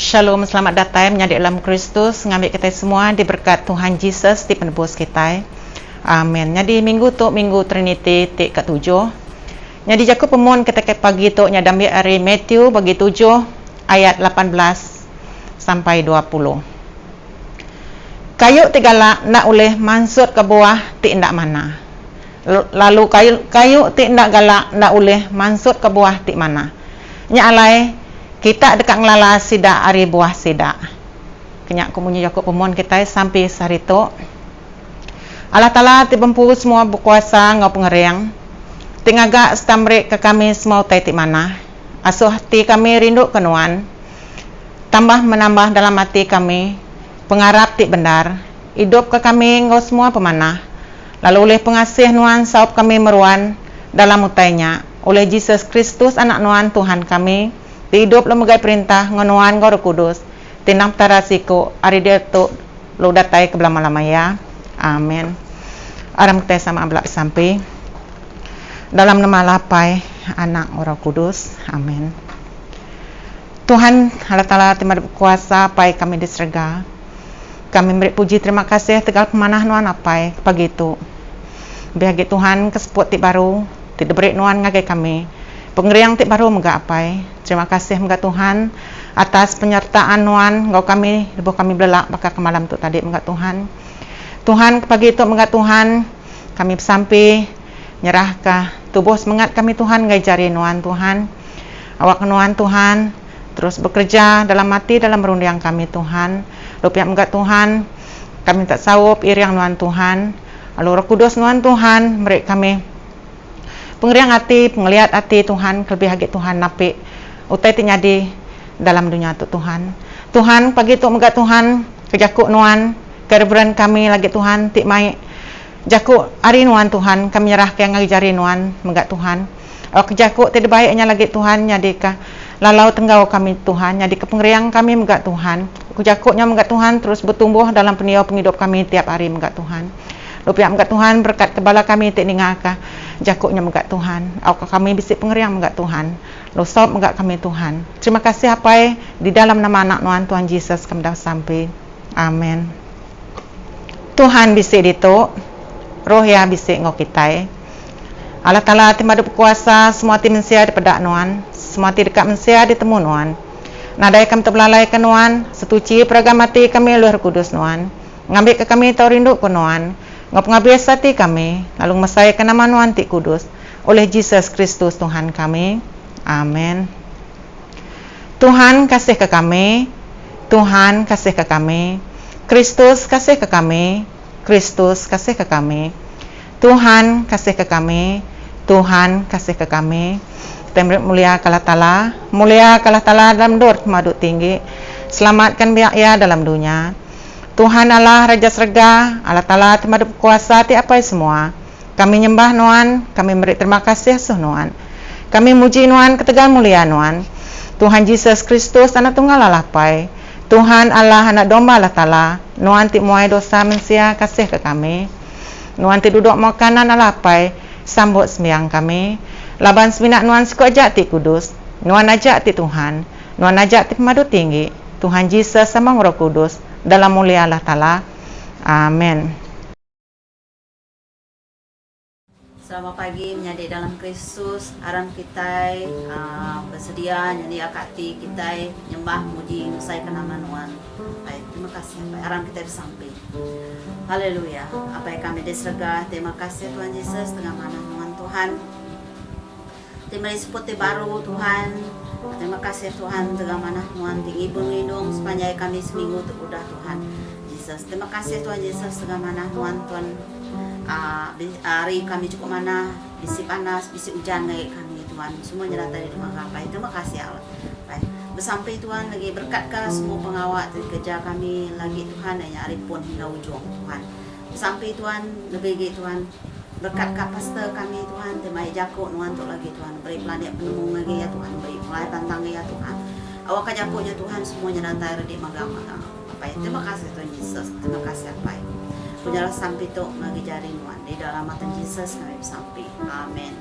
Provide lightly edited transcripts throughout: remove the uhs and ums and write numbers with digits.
Shalom, selamat datang menjadi dalam Kristus. Ngambil kita semua di berkat Tuhan Yesus di penebus kita. Amin. Jadi minggu tu minggu Trinity tik ke-7. Jadi jaku pemun kita ke pagi tu nya ambil hari Matthew bagi 7 ayat 18 sampai 20. Kayu tigala nak oleh mansut ke bawah tik ndak mana. Lalu kayu tik ndak galak nak oleh mansut ke bawah tik mana. Nya alai kita dekat ngelala sida ari buah sida. Kenyak kumunyi jakuk pemun kita sampai sehari tu. Allah Ta'ala tibempu semua berkuasa ngau pengerang. Tingaga setamrik ke kami semua utai ti mana. Asuh hati kami rindu kenuan. Tambah menambah dalam hati kami. Pengarap ti benar. Hidup ke kami ngau semua pemanah. Lalu oleh pengasih nuan saup kami meruan dalam utainya. Oleh Yesus Kristus anak nuan Tuhan kami. Hidup lembaga perintah ngonuan Roh Kudus tinam tarasiku ari dia tu lu datai ke belama-lama ya. Amin. Aram kita sama ablak sampai dalam nama lapai anak Roh Kudus. Amin. Tuhan Allah Ta'ala terima kuasa pai kami di surga. Kami beri puji terima kasih tegal pemanah nuan apai pagi itu. Biar Tuhan keseput ti baru tidak beri nuan ngagai kami. Pengeriang tik baru menggak apai. Terima kasih menggak Tuhan atas penyertaan nuan ngau kami lebuh kami belak bakal ke malam tu tadi menggak Tuhan. Tuhan pagi itu menggak Tuhan kami sampai nyerah ke tubuh semangat kami Tuhan ngajari nuan Tuhan. Awak nuan Tuhan terus bekerja dalam hati dalam merundiang kami Tuhan. Lupiak menggak Tuhan kami tak sawup iriang nuan Tuhan. Lalu Roh Kudus nuan Tuhan beri kami pengeriang hati, pengeliat hati Tuhan, lebih hagi Tuhan napi utai tinyadi dalam dunia tu Tuhan. Tuhan pagi tu menggak Tuhan kejakuk nuan kereberan kami lagi Tuhan tik mai jakuk hari nuan Tuhan kami nyerah ke ngajari nuan menggak Tuhan. Kejakuk tidak baiknya lagi Tuhan nyadika lalau tenggau kami Tuhan nyadi kepengeriang kami menggak Tuhan. Kejakuknya menggak Tuhan terus bertumbuh dalam penghidup kami tiap hari menggak Tuhan. Lupiak menggak Tuhan berkat kebala kami tik ningaka jakuknya menggak Tuhan. Kami bisik pengeriang menggak Tuhan. Losop menggak kami Tuhan. Terima kasih apa di dalam nama anak nuan Tuhan Yesus kami dah sampai. Amin. Tuhan bisik ditu roh ya bisik ngau kita. Allah Ta'ala terima berkuasa semua ti mensia di pedak nuan. Semua ti dekat mensia ditemu nuan. Nadai kami terbelalai ke nuan. Setuci pragamati kami Roh Kudus nuan. Ngambil ke kami tau rindu ke nuan. Ngap-ngabis hati kami, lalu mesai ke nama nuan ti kudus, oleh Yesus Kristus Tuhan kami. Amin. Tuhan kasih ke kami, Tuhan kasih ke kami, Kristus kasih ke kami, Kristus kasih ke kami, Tuhan kasih ke kami, Tuhan kasih ke kami. Kita mulia kalah Ta'ala dalam dor madu tinggi, selamatkan biak ya dalam dunia. Tuhan Allah Raja Surga, Allah Ta'ala terima kuasa ti apa semua. Kami nyembah nuan, kami beri terima kasih suh nuan. Kami muji nuan ketegal mulia nuan. Tuhan Yesus Kristus anak tunggal Allah pai. Tuhan Allah anak domba Allah Ta'ala. Nuan ti muai dosa mensia kasih ke kami. Nuan ti duduk makanan Allah pai. Sambut sembiang kami. Laban seminak nuan suku ajak ti kudus. Nuan ajak ti Tuhan. Nuan ajak ti pemadu tinggi. Tuhan Yesus sama Roh Kudus. Dalam mulia Allah Ta'ala. Amin. Selamat pagi menjadi dalam Kristus. Aram kita bersedia jadi akati kita nyembah muji usai ke nama nuan. Baik, terima kasih apa aram kita disampai. Haleluya. Apa yang kami diserga. Terima kasih Tuhan Yesus dengan mana nuan Tuhan. Terima kasih putih baru Tuhan. Terima kasih Tuhan dengan mana Tuhan tinggi pengindung sepanjang kami seminggu udah Tuhan Yesus. Terima kasih Tuhan Yesus dengan mana Tuhan hari kami cukup mana bisi panas bisi hujan lagi kami Tuhan semuanya datang dari rumah apa. Terima kasih Allah. Baik bersampai Tuhan lagi berkatkah semua pengawal kerja kami lagi Tuhan hanya hari pun hingga ujung Tuhan. Bersampai Tuhan lebih Tuhan berkat pastor kami Tuhan temai jakuk nuan untuk lagi Tuhan beri planet penemu lagi ya Tuhan beri mulai tantang ya Tuhan awak jakuknya Tuhan semuanya datang di magama apa ya terima kasih Tuhan Yesus terima kasih apa ya punyalah sampai tu lagi jari nuan di dalam mata Yesus kami sampai amin.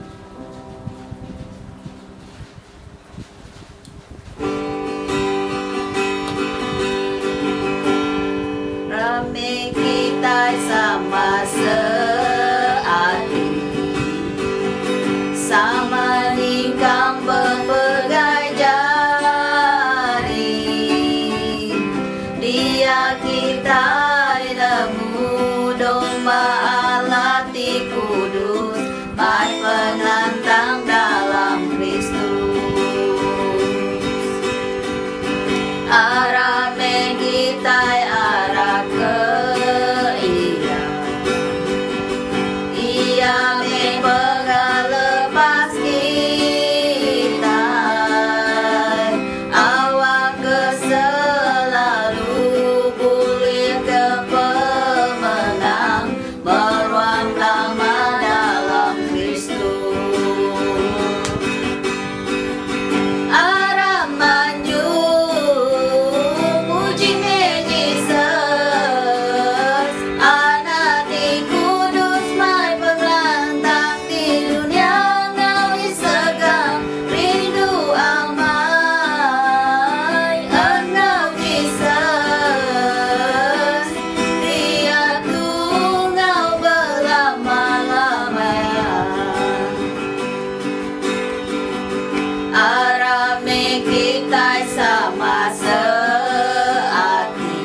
arame kita sama seati,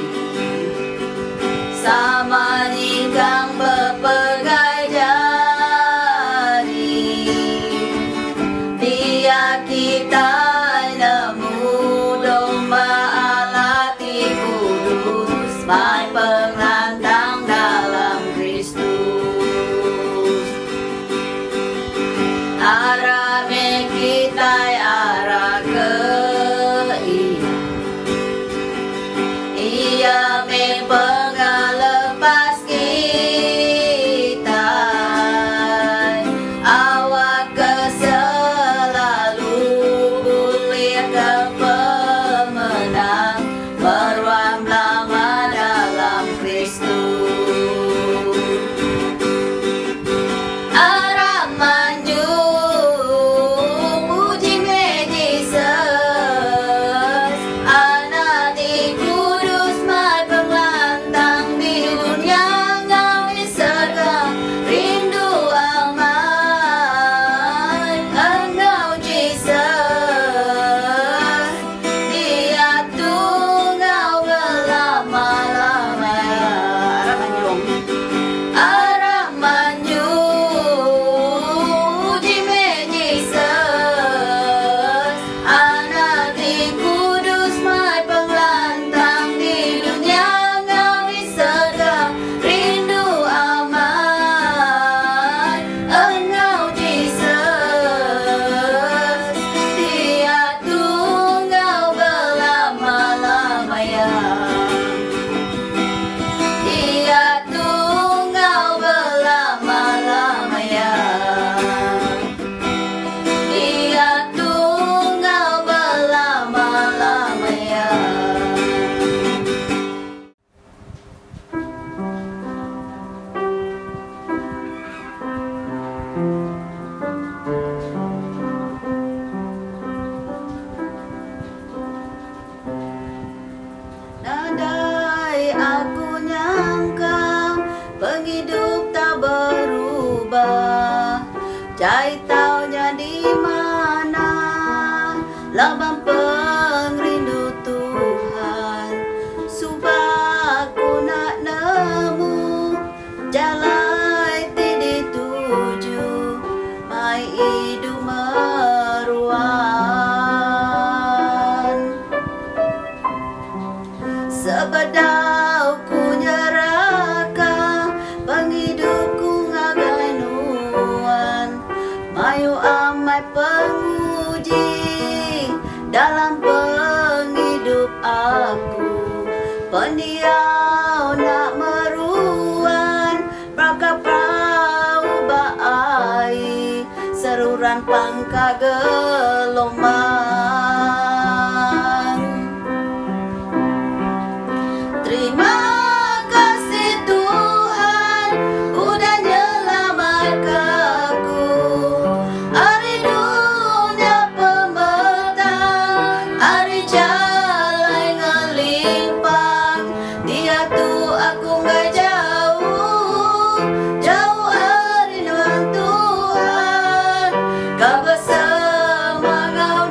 sama ninggang berpegai jari, dia kita nemu domba alati kudus, mai penglantang dalam Kristus. Arame kita arah ke ia me pengalepas kita, awak ke selalu boleh ke pemenang, berwam lama dalam Kristus. Nadai aku nyangka penghidup tak berubah, cai taunya di mana labang pengrindu Tuhan, subah aku nak nemu jalan ti dituju, mai hidup meruan. Sebedau ku nyeraka penghidupku ngagai nuan, mayu amai penguji dalam penghidup aku, pendiau nak meruan prakapau baai seruran pangka gelombang. Terima kasih Tuhan udah nyelamatkan aku, hari dunia pembertang, hari jalan ngelimpang, dia tuh aku nggak jauh, jauh hari dengan Tuhan, gak bersama ngau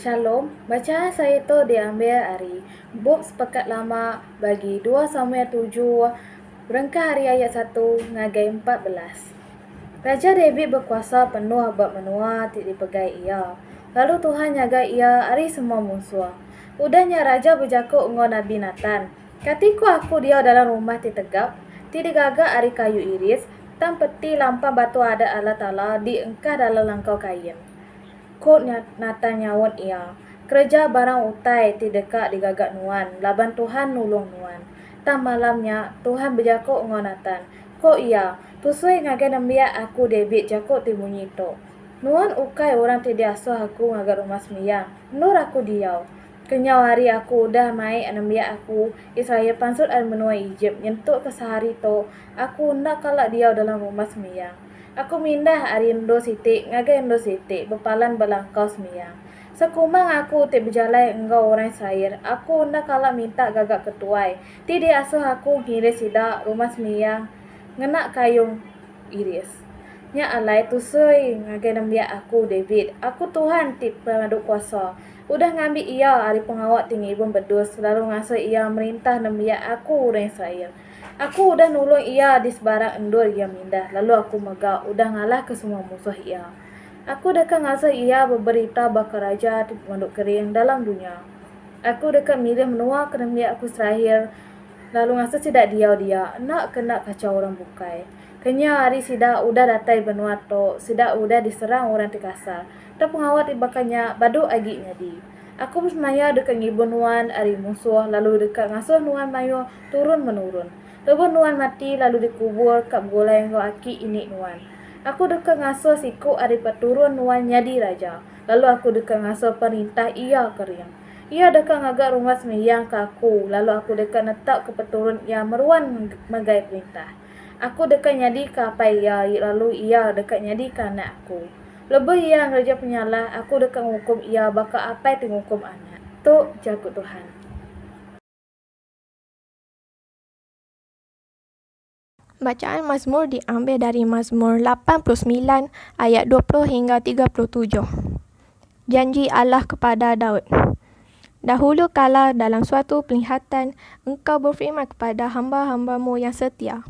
Shalom, bacaan saya itu diambil dari Buku Sepekat Lama bagi 2 Samuel 7, berengkah hari ayat 1 ngagai 14. Raja David berkuasa penuh abad menua dipegai ia. Lalu Tuhan jaga ia hari semua musuh. Udahnya raja berjakuk dengan Nabi Nathan. Katiku aku dia dalam rumah ditegap, digagak hari kayu iris, tan peti lampang batu ada Allah Ta'ala diengkah dalam langkau kain. Kod Nathan nyawon ia. Kerja barang utai dekat digagak nuan. Laban Tuhan nulung nuan. Tam malamnya Tuhan berjakuk dengan Nathan. Kok ia? Tusui ngagai nambia aku David jakuk timunyi to. Nuan ukai orang tidak asuh aku ngagak rumah semiyang. Nur aku diau. Kenyau hari aku udah mai nambia aku Israel pansut al menua Egypt. Nyentuk ke sehari to. Aku nak kalak diau dalam rumah semiyang. Aku mindah hari Indo Siti, ngagai Indo Siti, bepalan belangkau semiyang. Sekumang aku tak berjalan engkau orang Israel. Aku nak kalah minta gagak ketuai. Tidak asuh aku ngiris sidak rumah semiyang. Ngenak kayung iris. Nya alai tusui ngagai nambia aku David. Aku Tuhan tip pemaduk kuasa. Udah ngambil ia hari pengawak tinggi ibun bedus. Lalu ngasuh ia merintah nambia aku orang Israel. Aku udah nulung ia di sebarang endur ia mindah. Lalu aku megak, udah ngalah ke semua musuh ia. Aku dekat ngasuh ia berberita bakal raja di pondok kering dalam dunia. Aku dekat milih menua ke nambia aku Israel. Lalu ngasuh sidak dia nak kena kacau orang bukai. Kenya hari sidak udah datai benua to, sidak udah diserang orang tikasar. Tak pengawat ibakanya badu agi nyadi. Aku bersemaya dekat ngibun nuan hari musuh, lalu dekat ngasuh nuan mayo turun menurun. Lepas nuan mati lalu dikubur kat bola yang kau aki ini nuan. Aku dekat ngasuh siku hari peturun nuan nyadi raja. Lalu aku dekat ngasuh perintah ia keriang. Ia dekat ngagak rumah semiyang ke aku. Lalu aku dekat netak ke peturun ia meruan megai perintah. Aku dekat nyadi ke apa ia. Lalu ia dekat nyadi ke anak aku. Lebih ia ngerja penyalah. Aku dekat menghukum ia bakal apa yang hukum anak. Tu jago Tuhan. Bacaan Mazmur diambil dari Mazmur 89 ayat 20 hingga 37. Janji Allah kepada Daud. Dahulu kala dalam suatu penglihatan, engkau berfirman kepada hamba-hambamu yang setia.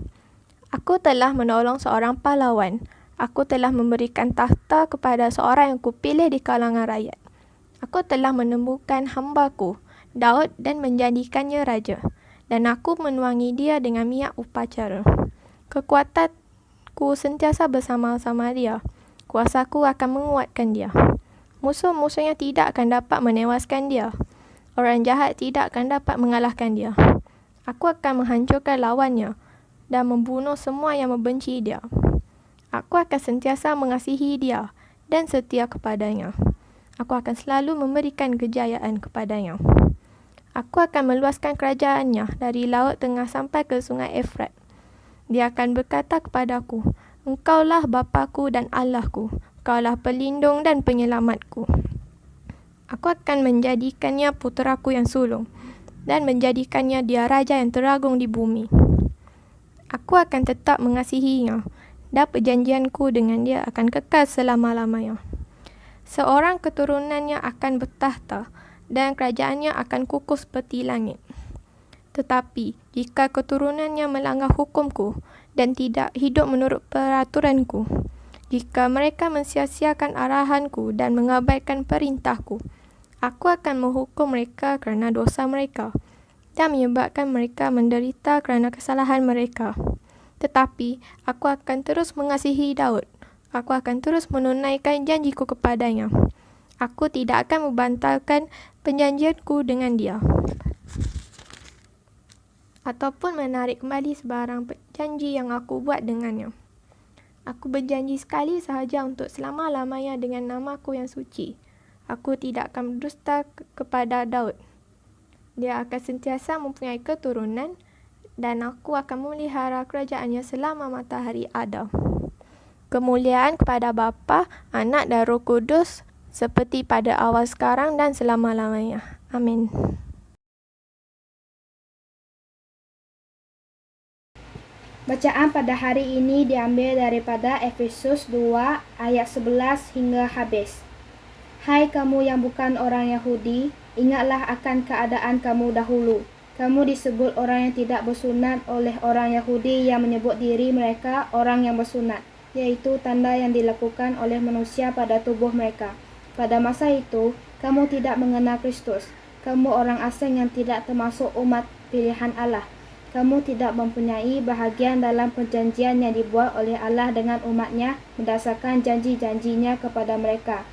Aku telah menolong seorang pahlawan. Aku telah memberikan tahta kepada seorang yang kupilih di kalangan rakyat. Aku telah menemukan hambaku, Daud, dan menjadikannya raja. Dan aku menuangi dia dengan minyak upacara. Kekuatanku sentiasa bersama-sama dia. Kuasaku akan menguatkan dia. Musuh-musuhnya tidak akan dapat menewaskan dia. Orang jahat tidak akan dapat mengalahkan dia. Aku akan menghancurkan lawannya dan membunuh semua yang membenci dia. Aku akan sentiasa mengasihi dia dan setia kepadanya. Aku akan selalu memberikan kejayaan kepadanya. Aku akan meluaskan kerajaannya dari laut tengah sampai ke sungai Efrat. Dia akan berkata kepadaku, Engkaulah Bapaku dan Allahku, Engkaulah pelindung dan penyelamatku. Aku akan menjadikannya puteraku yang sulung, dan menjadikannya dia raja yang teragung di bumi. Aku akan tetap mengasihinya, dan perjanjianku dengan dia akan kekal selama-lamanya. Seorang keturunannya akan bertahta, dan kerajaannya akan kukuh seperti langit. Tetapi, jika keturunannya melanggar hukumku dan tidak hidup menurut peraturanku, jika mereka mensia-siakan arahanku dan mengabaikan perintahku, aku akan menghukum mereka kerana dosa mereka dan menyebabkan mereka menderita kerana kesalahan mereka. Tetapi, aku akan terus mengasihi Daud. Aku akan terus menunaikan janjiku kepadanya. Aku tidak akan membantalkan perjanjianku dengan dia, ataupun menarik kembali sebarang janji yang aku buat dengannya. Aku berjanji sekali sahaja untuk selama-lamanya dengan namaku yang suci. Aku tidak akan berdusta kepada Daud. Dia akan sentiasa mempunyai keturunan dan aku akan memelihara kerajaannya selama matahari ada. Kemuliaan kepada Bapa, Anak dan Roh Kudus seperti pada awal sekarang dan selama-lamanya. Amin. Bacaan pada hari ini diambil daripada Efesus 2 ayat 11 hingga habis. Hai kamu yang bukan orang Yahudi, ingatlah akan keadaan kamu dahulu. Kamu disebut orang yang tidak bersunat oleh orang Yahudi yang menyebut diri mereka orang yang bersunat, yaitu tanda yang dilakukan oleh manusia pada tubuh mereka. Pada masa itu, kamu tidak mengenal Kristus. Kamu orang asing yang tidak termasuk umat pilihan Allah. Kamu tidak mempunyai bahagian dalam perjanjian yang dibuat oleh Allah dengan umatnya berdasarkan janji-janjinya kepada mereka.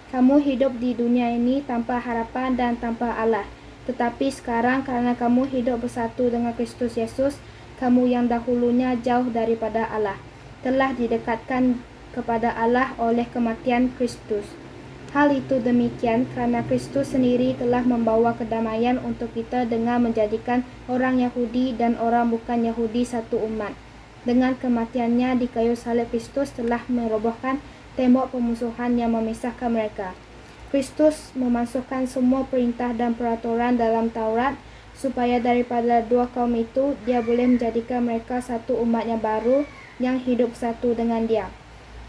Kamu hidup di dunia ini tanpa harapan dan tanpa Allah. Tetapi sekarang karena kamu hidup bersatu dengan Kristus Yesus, kamu yang dahulunya jauh daripada Allah, telah didekatkan kepada Allah oleh kematian Kristus. Hal itu demikian karena Kristus sendiri telah membawa kedamaian untuk kita dengan menjadikan orang Yahudi dan orang bukan Yahudi satu umat. Dengan kematiannya di kayu salib, Kristus telah merobohkan tembok pemusuhan yang memisahkan mereka. Kristus memasukkan semua perintah dan peraturan dalam Taurat supaya daripada dua kaum itu dia boleh menjadikan mereka satu umat yang baru yang hidup satu dengan dia.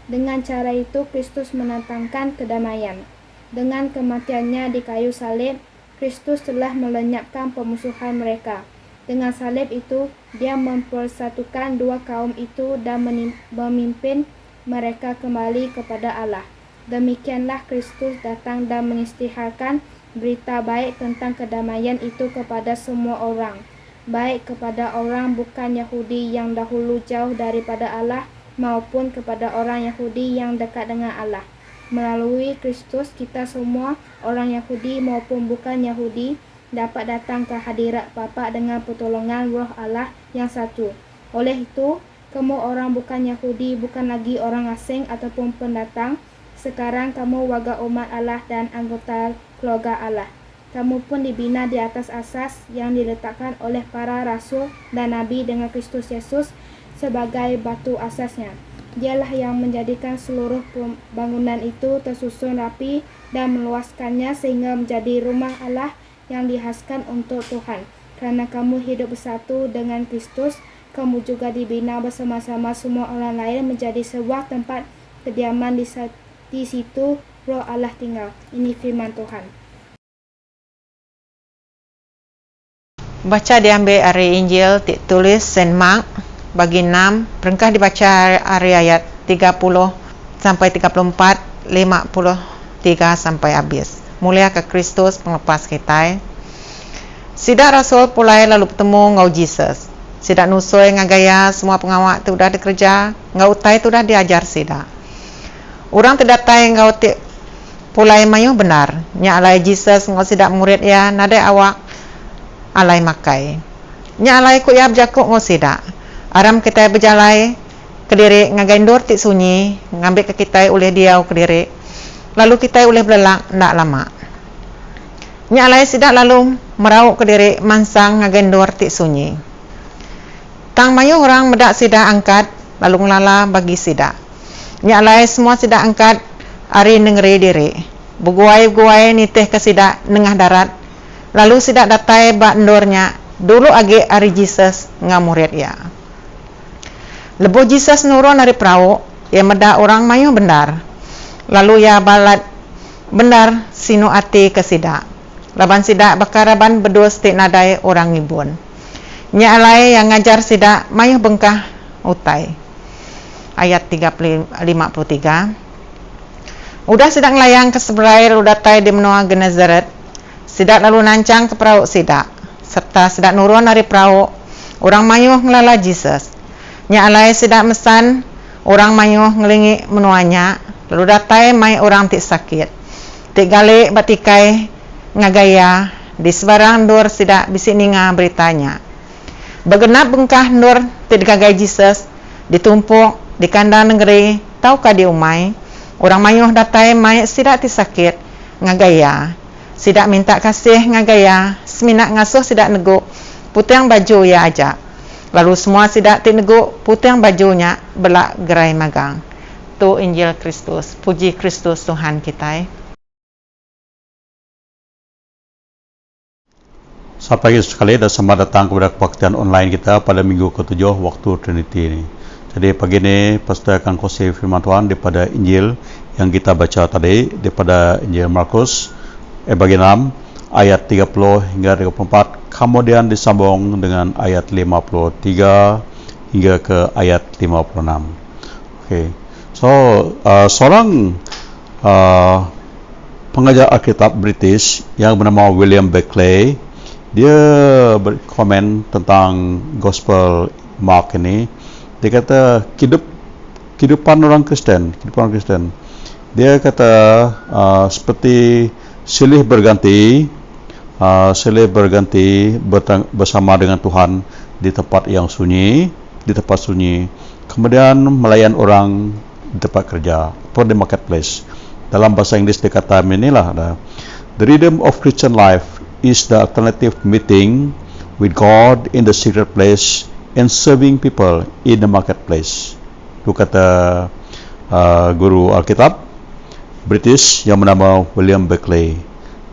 Dengan cara itu Kristus mendatangkan kedamaian. Dengan kematiannya di kayu salib, Kristus telah melenyapkan pemusuhan mereka. Dengan salib itu, dia mempersatukan dua kaum itu dan memimpin mereka kembali kepada Allah. Demikianlah Kristus datang dan mengisytiharkan berita baik tentang kedamaian itu kepada semua orang, baik kepada orang bukan Yahudi yang dahulu jauh daripada Allah, maupun kepada orang Yahudi yang dekat dengan Allah. Melalui Kristus, kita semua, orang Yahudi maupun bukan Yahudi, dapat datang ke hadirat Bapa dengan pertolongan Roh Allah yang satu. Oleh itu, kamu orang bukan Yahudi, bukan lagi orang asing ataupun pendatang. Sekarang kamu warga umat Allah dan anggota keluarga Allah. Kamu pun dibina di atas asas yang diletakkan oleh para rasul dan nabi dengan Kristus Yesus sebagai batu asasnya. Dialah yang menjadikan seluruh bangunan itu tersusun rapi dan meluaskannya sehingga menjadi rumah Allah yang dihaskan untuk Tuhan. Karena kamu hidup bersatu dengan Kristus, kamu juga dibina bersama-sama semua orang lain menjadi sebuah tempat kediaman di situ Roh Allah tinggal. Ini firman Tuhan. Baca diambil dari Injil tulis Saint Mark bagi 6, perengkah dibaca dari ayat 30 sampai 34, 53 sampai habis. Mulia ke Kristus penglepas kita. Sidak Rasul pulai lalu bertemu ngau Jesus. Sidak nusoi ngagaya semua pengawak tu dah dikerja, ngau utai tu dah diajar sidak. Orang terdatai ngau ti pulai mayuh benar. Nya alai Jesus ngau sidak murid ya nadai awak alai makai. Nya alai ku ya berjakuk ngau sidak. Aram kita berjalai kediri ngagaindur ti sunyi, ngambil ke kita oleh dia kediri. Lalu kita oleh belelak ndak lama. Nya alai sidak lalu merau kediri mansang ngagaindur ti sunyi. Tang mayuh orang medak sidak angkat lalu ngelala bagi sidak. Nya alai semua sidak angkat ari nengeri diri. Beguai-guai nitih ke sidak nengah darat. Lalu sidak datai bak ndornya dulu age ari Jesus ngamurid ya. Lebu Jesus nurun dari perahu, ya medak orang mayuh benar. Lalu ya balat benar sinu ati ke sidak. Laban sidak bakaraban bedus ti nadai orang ngibun. Nya alai yang ngajar sidak mayuh bengkah utai. Ayat 53. Udah sidak ngelayang ke sebelah lalu datai di menua Genezaret. Sidak lalu nancang ke perahu sidak. Serta sidak nurun dari perahu, orang mayuh ngelala Jesus. Nya alai sidak mesan orang mayuh ngelingi menuanya. Lalu datai mai orang tik sakit. Tik galik batikai ngagaya di sebarang dur sidak bisik ninga beritanya. Begenap bengkah nur tik digagai Jesus ditumpuk di kandang negeri taukah di umai. Orang mayuh datai mai sidak tik sakit ngagaya. Sidak minta kasih ngagaya, seminak ngasuh sidak neguk putih yang baju ya ajak. Lalu semua sidak tik neguk putih yang bajunya belak gerai magang. Tu Injil Kristus. Puji Kristus Tuhan kita. Selamat pagi sekali dan selamat datang kepada kebaktian online kita pada minggu ke-7 waktu Trinity ini. Jadi pagi ini Pastor akan kongsi firman Tuhan daripada Injil yang kita baca tadi, daripada Injil Markus bagian 6 ayat 30 hingga 34, kemudian disambung dengan ayat 53 hingga ke ayat 56. Okay. So seorang pengajar Alkitab British yang bernama William Beckley, dia berkomen tentang Gospel Mark ini. Dia kata kehidupan orang Kristen. Dia kata seperti silih berganti bersama dengan Tuhan di tempat yang sunyi, kemudian melayan orang di tempat kerja atau di marketplace. Dalam bahasa Inggeris dia kata inilah, the rhythm of Christian life is the alternative meeting with God in the secret place and serving people in the marketplace. Itu kata guru Alkitab British yang bernama William Beckley.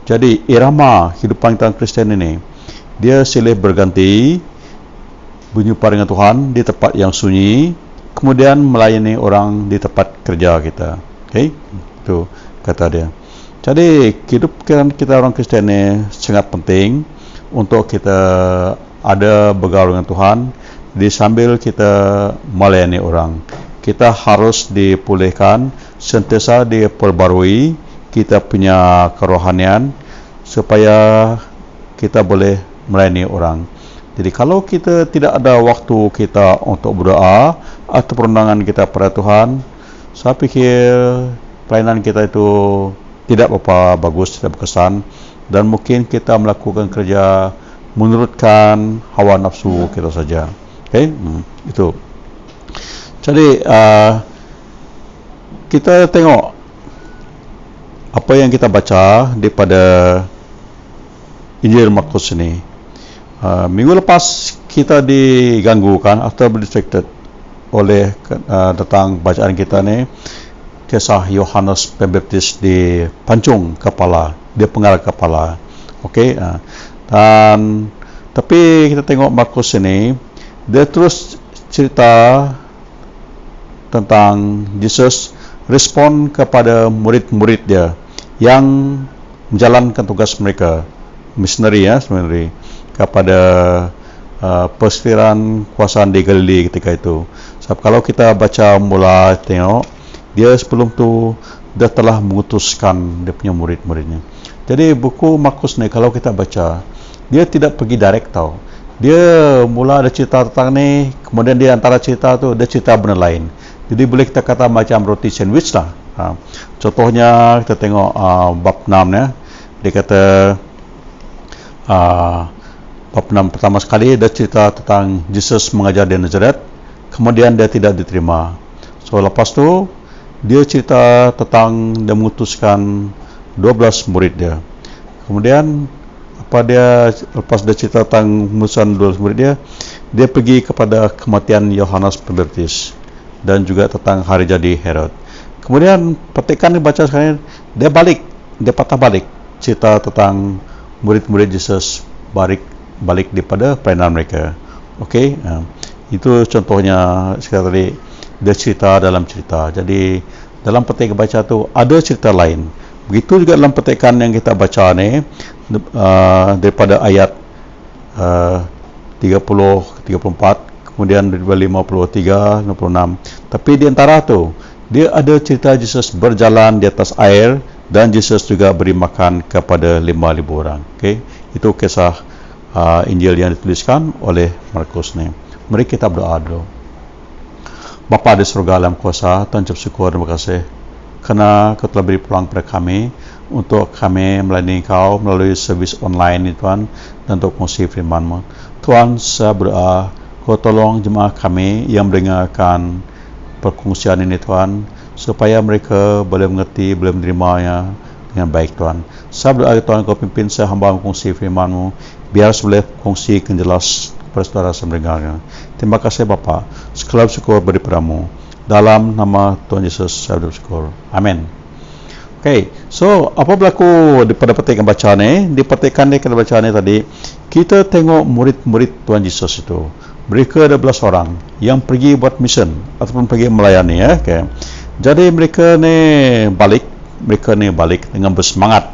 Jadi irama kehidupan kita Kristen ini, dia silih berganti berjumpa dengan Tuhan di tempat yang sunyi, kemudian melayani orang di tempat kerja kita. Okay? Itu kata dia. Jadi kehidupan kita orang Kristen ini sangat penting untuk kita ada bergaul dengan Tuhan. Di sambil kita melayani orang, kita harus dipulihkan, sentiasa diperbarui kita punya kerohanian supaya kita boleh melayani orang. Jadi kalau kita tidak ada waktu kita untuk berdoa atau perundangan kita pada Tuhan, saya pikir pelayanan kita itu tidak apa bagus, tidak berkesan, dan mungkin kita melakukan kerja menurutkan hawa nafsu kita saja. Okay? Itu. Jadi kita tengok apa yang kita baca daripada Injil Markus ini. Minggu lepas kita diganggukan atau distracted oleh tentang bacaan kita ni, kisah Yohanes Pembaptis di pancung kepala, dia penggal kepala. Okey, dan tapi kita tengok Markus ini, dia terus cerita tentang Yesus respon kepada murid-murid dia yang menjalankan tugas mereka, missionary sebenarnya, kepada persekutuan kuasaan di Galilea ketika itu. Sebab kalau kita baca mula tengok, dia sebelum tu dia telah mengutuskan dia punya murid-muridnya. Jadi buku Markus ni kalau kita baca, dia tidak pergi direct tau. Dia mula ada cerita tentang ni, kemudian dia antara cerita tu dia cerita benda lain. Jadi boleh kita kata macam roti sandwich lah. Contohnya kita tengok bab 6 ya. Dia kata bab 6 pertama sekali dia cerita tentang Jesus mengajar di Nazareth, kemudian dia tidak diterima. So lepas tu dia cerita tentang dia mengutuskan 12 murid dia. Kemudian lepas dia cerita tentang mengutuskan 12 murid dia pergi kepada kematian Yohanes Pembaptis dan juga tentang hari jadi Herod. Kemudian petikan dibaca sekarang, dia patah balik cerita tentang murid-murid Yesus balik daripada pelayanan mereka. Okey, itu contohnya sekarang tadi dia cerita dalam cerita. Jadi dalam petikan baca tu ada cerita lain. Begitu juga dalam petikan yang kita baca ni, daripada ayat 30 ke 34, kemudian daripada 53 56. Tapi di antara tu dia ada cerita Yesus berjalan di atas air dan Yesus juga beri makan kepada 5,000 orang. Okey, itu kisah Injil yang dituliskan oleh Markus ni. Mari kita berdoa dulu. Bapa di surga dalam kuasa, Tuhan syukur, terima kasih kerana Kau telah beri peluang kepada kami untuk kami melayani Kau melalui servis online ini Tuhan, dan untuk kongsi firman-Mu. Tuhan, saya berdoa Kau tolong jemaah kami yang mendengarkan perkongsian ini Tuhan, supaya mereka boleh mengerti, boleh menerimanya dengan baik Tuhan. Saya berdoa Tuhan Kau pimpin saya hamba kongsi firman-Mu, biar saya boleh kongsikan jelas kepada saudara saya mendengarnya. Terima kasih Bapa, segala syukur beri padamu. Dalam nama Tuhan Yesus saya bersyukur. Amin. Okay, so apa berlaku pada petikan bacaan ni? Di petikan ni kita baca ni tadi, kita tengok murid-murid Tuhan Yesus itu. Mereka ada 12 orang. yang pergi buat mission ataupun pergi melayani ya. Okay. Jadi mereka ni balik dengan bersemangat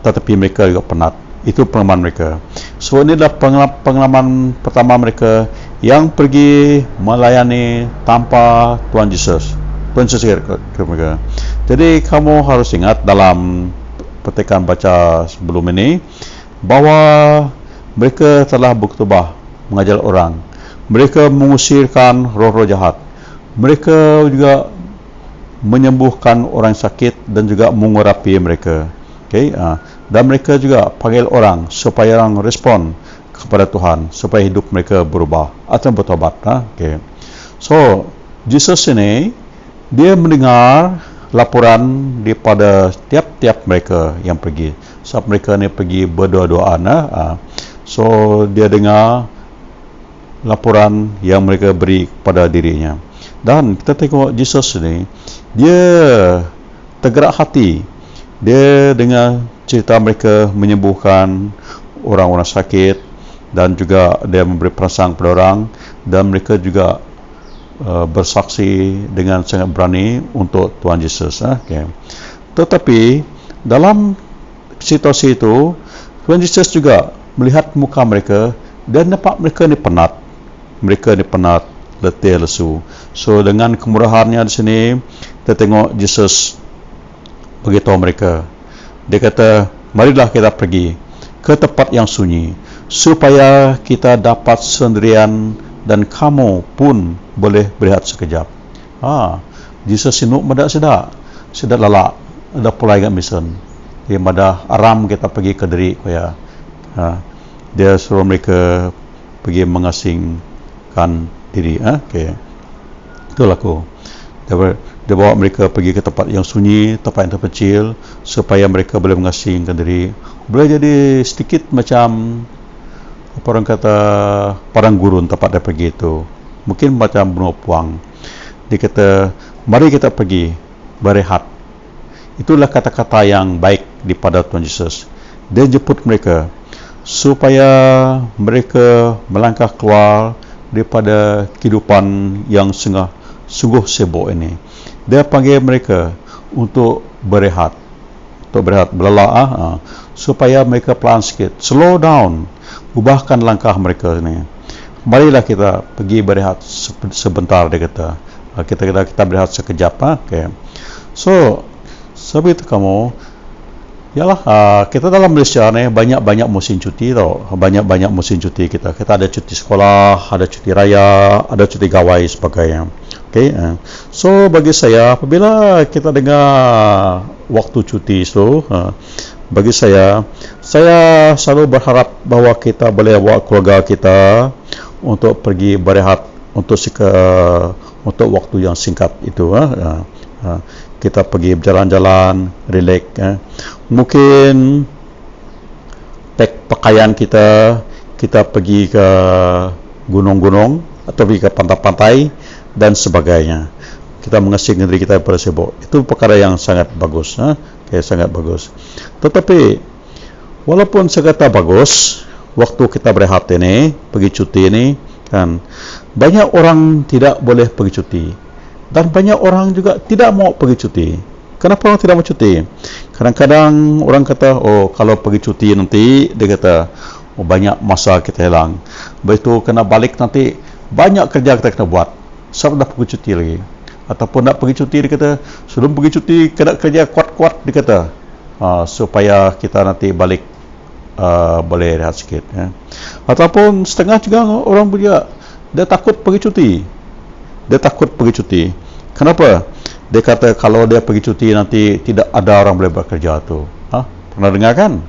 tetapi mereka juga penat. Itu pengalaman mereka. So inilah pengalaman pertama mereka yang pergi melayani tanpa Tuhan Yesus. Tuhan Yesus ke mereka. Jadi kamu harus ingat dalam petikan baca sebelum ini bahawa mereka telah berkhotbah mengajar orang. Mereka mengusirkan roh-roh jahat. Mereka juga menyembuhkan orang sakit dan juga mengurapi mereka. Okay? Dan mereka juga panggil orang supaya orang respon kepada Tuhan, supaya hidup mereka berubah atau bertobat. Okay. So, Jesus ini, dia mendengar laporan daripada tiap-tiap mereka yang pergi. Sebab mereka ni pergi berdoa-doaan. So, dia dengar laporan yang mereka beri kepada dirinya. Dan kita tengok Jesus ini, dia tergerak hati. Dia dengar cerita mereka menyembuhkan orang-orang sakit dan juga dia memberi perasaan kepada orang, dan mereka juga bersaksi dengan sangat berani untuk Tuhan Yesus. Okay. Tetapi dalam situasi itu, Tuhan Yesus juga melihat muka mereka dan nampak mereka ni penat. Mereka ni penat, letih, lesu. So dengan kemurahannya di sini, kita tengok Yesus beritahu mereka. Dia kata, marilah kita pergi ke tempat yang sunyi supaya kita dapat sendirian dan kamu pun boleh berehat sekejap. Yesus sinuk madak sedak lalak, ada pulai kat mission. Dia madah aram kita pergi ke diri kaya. Dia suruh mereka pergi mengasingkan diri. Okay. Itulah aku. Dia bawa mereka pergi ke tempat yang sunyi, tempat yang terpencil, supaya mereka boleh mengasingkan diri. Boleh jadi sedikit macam apa orang kata padang gurun tempat dia pergi itu. Mungkin macam benua puang. Dia kata, mari kita pergi berehat. Itulah kata-kata yang baik daripada Tuhan Yesus. Dia jemput mereka supaya mereka melangkah keluar daripada kehidupan yang sungguh sibuk ini. Dia panggil mereka untuk berehat, berlelah, supaya mereka pelan sikit, slow down, ubahkan langkah mereka ini. Marilah kita pergi berehat sebentar, dia kata. Kita berehat sekejap. Okay. So, sebab itu kamu, yalah, kita dalam Malaysia ni banyak musim cuti tau. Banyak musim cuti kita. Kita ada cuti sekolah, ada cuti raya, ada cuti gawai sebagainya. Okay. So bagi saya, apabila kita dengar waktu cuti itu, bagi saya selalu berharap bahawa kita boleh bawa keluarga kita untuk pergi berehat untuk waktu yang singkat itu. Kita pergi berjalan-jalan, relax. Mungkin pack pakaian kita pergi ke gunung-gunung atau pergi ke pantai-pantai dan sebagainya. Kita mengasingkan diri kita daripada sibuk. Itu perkara yang sangat bagus. Okay, sangat bagus. Tetapi walaupun sekata bagus, waktu kita berehat ini, pergi cuti ini, kan, banyak orang tidak boleh pergi cuti. Dan banyak orang juga tidak mau pergi cuti. Kenapa orang tidak mau cuti? Kadang-kadang orang kata, kalau pergi cuti nanti, dia kata, banyak masa kita hilang. Begitu kena balik nanti, banyak kerja kita kena buat. Sebab dah pergi cuti lagi. Ataupun nak pergi cuti, dia kata, sebelum pergi cuti, kena kerja kuat-kuat, dia kata. Supaya kita nanti balik boleh rehat sikit. Ataupun setengah juga orang juga, dia takut pergi cuti. Kenapa? Dia kata kalau dia pergi cuti nanti tidak ada orang boleh bekerja tu. Pernah dengar kan?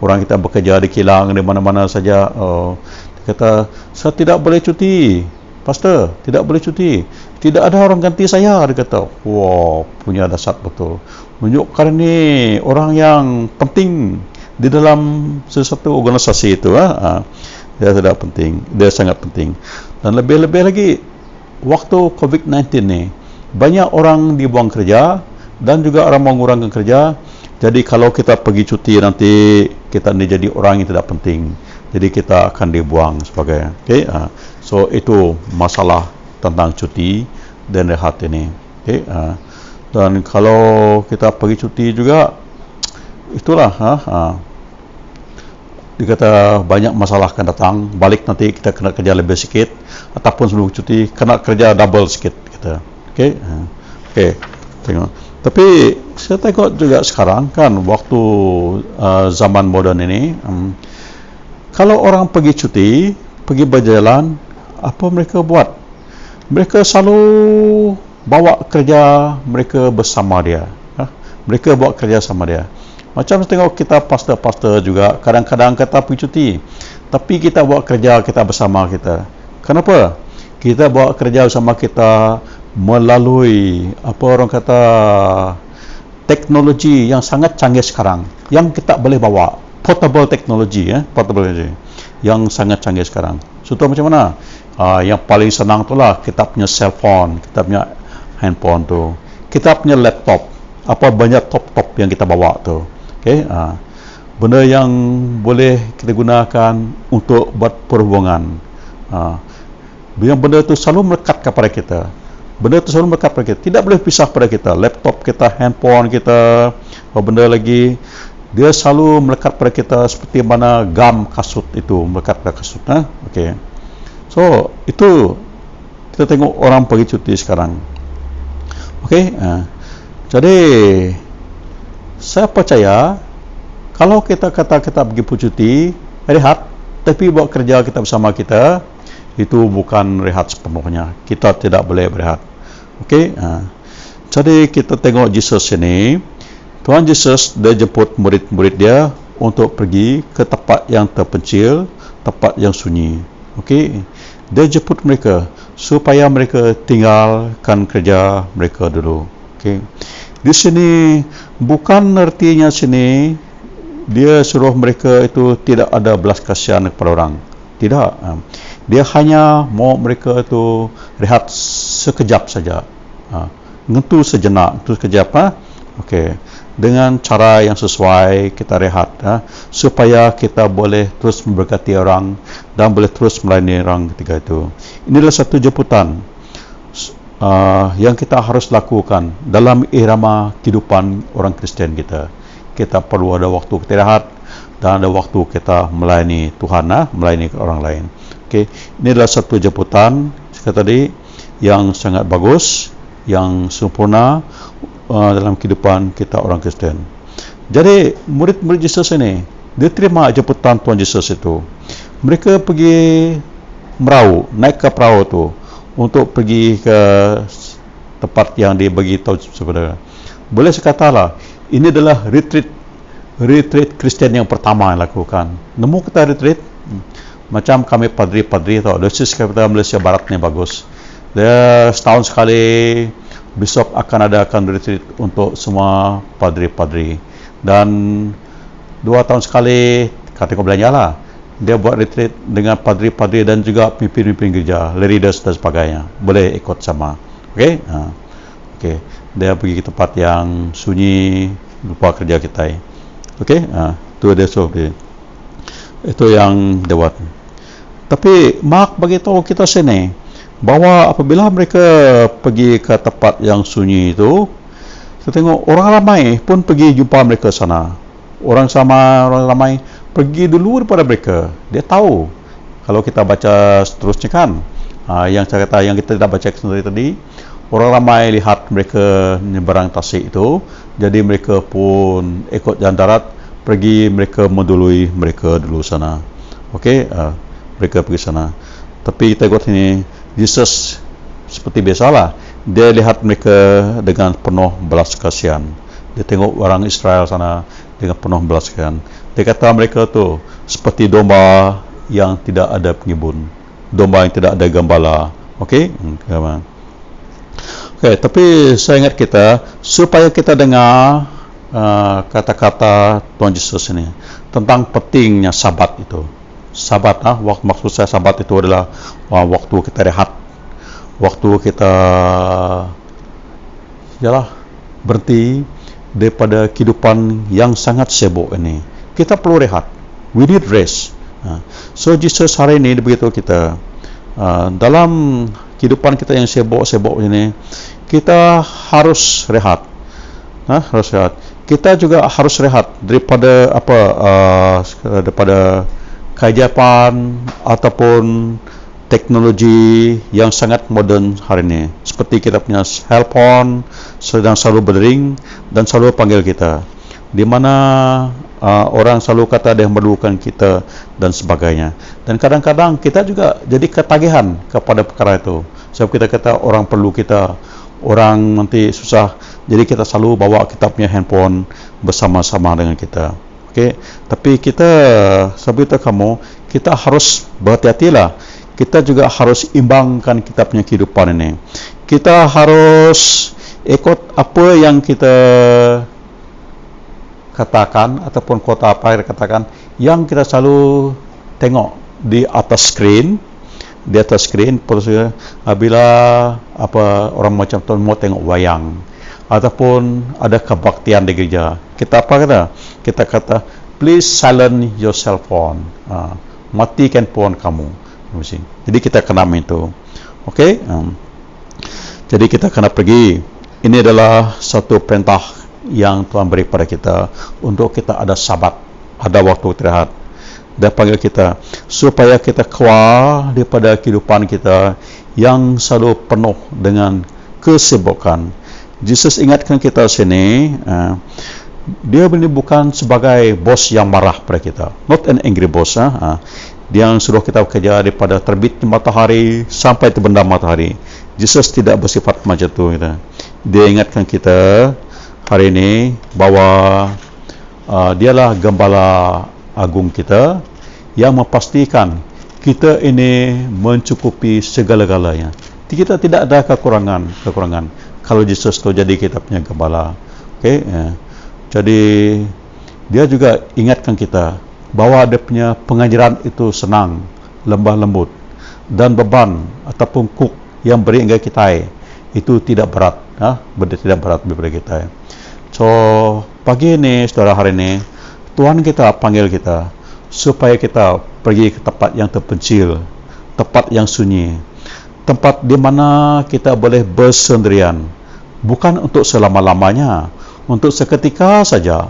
Orang kita bekerja di kilang di mana-mana saja. Dia kata saya tidak boleh cuti. Pastor, tidak boleh cuti. Tidak ada orang ganti saya. Dia kata, wow, punya dasar betul. Menunjukkan ni orang yang penting di dalam sesuatu organisasi itu. Dia tidak penting. Dia sangat penting. Dan lebih-lebih lagi waktu COVID-19 ni, banyak orang dibuang kerja dan juga orang mengurangkan kerja. Jadi kalau kita pergi cuti nanti kita ni jadi orang yang tidak penting. Jadi kita akan dibuang sebagai. Okey. So itu masalah tentang cuti dan rehat ini. Okey. Dan kalau kita pergi cuti juga, itulah dia kata banyak masalah akan datang. Balik nanti kita kena kerja lebih sikit, ataupun sebelum cuti kena kerja double sikit kita. Okey. Okey. Tengok. Tapi saya tengok juga sekarang kan waktu zaman moden ini, kalau orang pergi cuti, pergi berjalan, apa mereka buat? Mereka selalu bawa kerja mereka bersama dia. Mereka bawa kerja sama dia. Macam tengok kita pastor-pastor juga, kadang-kadang kita pergi cuti, tapi kita bawa kerja kita bersama kita. Kenapa? Kita bawa kerja bersama kita melalui apa orang kata teknologi yang sangat canggih sekarang, yang kita boleh bawa, portable technology, portable technology yang sangat canggih sekarang. Contoh macam mana? Yang paling senang tu lah kita punya cellphone, kita punya handphone tu, kita punya laptop, apa banyak top yang kita bawa tu. Okey, benda yang boleh kita gunakan untuk buat perhubungan. Yang benda tu selalu melekat kepada kita. Benda tu selalu melekat pada kita. Tidak boleh pisah pada kita. Laptop kita, handphone kita, apa benda lagi, dia selalu melekat pada kita seperti mana gam kasut itu melekat pada kasut. Okey. So, itu kita tengok orang pergi cuti sekarang. Okey. Jadi saya percaya kalau kita kata kita pergi cuti, rehat, tapi bawa kerja kita bersama kita, itu bukan rehat sepenuhnya. Kita tidak boleh berehat. Okey. Jadi kita tengok Yesus ini, Tuhan Yesus dia jemput murid-murid dia untuk pergi ke tempat yang terpencil, tempat yang sunyi. Okey. Dia jemput mereka supaya mereka tinggalkan kerja mereka dulu. Okey. Di sini bukan artinya sini dia suruh mereka itu tidak ada belas kasihan kepada orang. Tidak. Dia hanya mau mereka itu rehat sekejap saja. Ngentu sejenak, itu sekejap. Okey. Dengan cara yang sesuai kita rehat, supaya kita boleh terus memberkati orang dan boleh terus melayani orang ketika itu. Inilah satu jemputan yang kita harus lakukan dalam irama kehidupan orang Kristian kita. Kita perlu ada waktu kita rehat dan ada waktu kita melayani Tuhan, melayani orang lain. Okey, ini adalah satu jemputan seperti tadi yang sangat bagus, yang sempurna dalam kehidupan kita orang Kristian. Jadi murid-murid Yesus ini, dia terima jemputan Tuhan Yesus itu. Mereka pergi merau, naik ke perahu tu untuk pergi ke tempat yang dia bagi tahu sebenarnya. Boleh saya katalah, ini adalah retreat Kristian yang pertama yang lakukan. Nemu kita retreat? Macam kami padri-padri tau, dosis kita Malaysia Barat ni bagus. Dia setahun sekali besok akan adakan retreat untuk semua padri-padri. Dan 2 tahun sekali kata kau belanja lah. Dia buat retreat dengan padri-padri dan juga pimpin-pimpin gereja, leaders dan sebagainya. Boleh ikut sama. Okey? Okey. Dia pergi ke tempat yang sunyi, lupa kerja kita. Okey? Itu dia suruh dia. Itu yang dia buat. Tapi Mark bagi tahu kita sini bahawa apabila mereka pergi ke tempat yang sunyi itu, kita tengok orang ramai pun pergi jumpa mereka sana. Orang ramai pergi dulu daripada mereka. Dia tahu. Kalau kita baca seterusnya kan, yang saya kata yang kita tidak baca sendiri tadi, orang ramai lihat mereka nyeberang tasik itu, jadi mereka pun ikut jalan darat, pergi mereka mendului mereka dulu sana. Okey, mereka pergi sana. Tapi kita tengok ini, Yesus seperti biasalah, dia lihat mereka dengan penuh belas kasihan. Dia tengok orang Israel sana dengan penuh belas kasihan. Dia kata mereka tu seperti domba yang tidak ada pengibun, domba yang tidak ada gembala. Okey? Okey, tapi saya ingat kita supaya kita dengar kata-kata Tuhan Yesus ini tentang pentingnya Sabat itu. Sabat, maksud saya Sabat itu adalah waktu kita rehat, waktu kita berhenti daripada kehidupan yang sangat sibuk ini. Kita perlu rehat. We need rest. So Jesus hari ini dia beritahu kita, dalam kehidupan kita yang sibuk-sibuk ini, kita harus rehat. Harus rehat. Kita juga harus rehat daripada daripada kehidupan ataupun teknologi yang sangat moden hari ini. Seperti kita punya handphone sedang selalu berdering dan selalu panggil kita, di mana orang selalu kata dia memerlukan kita dan sebagainya. Dan kadang-kadang kita juga jadi ketagihan kepada perkara itu. Sebab kita kata orang perlu kita, orang nanti susah, jadi kita selalu bawa kita punya handphone bersama-sama dengan kita. Okey, tapi kita sebab kamu, kita harus berhati-hatilah. Kita juga harus imbangkan kita punya kehidupan ini. Kita harus ikut apa yang kita katakan ataupun kota apa yang katakan, yang kita selalu tengok di atas skrin. Di atas skrin, bila orang macam tu mau tengok wayang ataupun ada kebaktian di gereja, kita apa kata? Kita kata, please silence your cell phone. Matikan phone kamu. Jadi kita kena itu. Okey? Jadi kita kena pergi. Ini adalah satu perintah yang Tuhan beri kepada kita untuk kita ada sabat, ada waktu istirahat. Dia panggil kita supaya kita keluar daripada kehidupan kita yang selalu penuh dengan kesibukan. Jesus ingatkan kita sini, dia ini bukan sebagai bos yang marah pada kita, not an angry boss. Dia yang suruh kita bekerja daripada terbit matahari sampai terbenam matahari. Jesus tidak bersifat macam itu. Dia ingatkan kita hari ini bahawa dialah gembala agung kita yang memastikan kita ini mencukupi segala-galanya. Kita tidak ada kekurangan kalau Jesus itu jadi kita punya gembala. Okey, jadi dia juga ingatkan kita bahawa dia punya pengajaran itu senang, lembah lembut, dan beban ataupun kuk yang beri kepada kita itu tidak berat, tidak berat daripada kita. So pagi ini, saudara, hari ini Tuhan kita panggil kita supaya kita pergi ke tempat yang terpencil, tempat yang sunyi, tempat di mana kita boleh bersendirian, bukan untuk selama-lamanya, untuk seketika saja.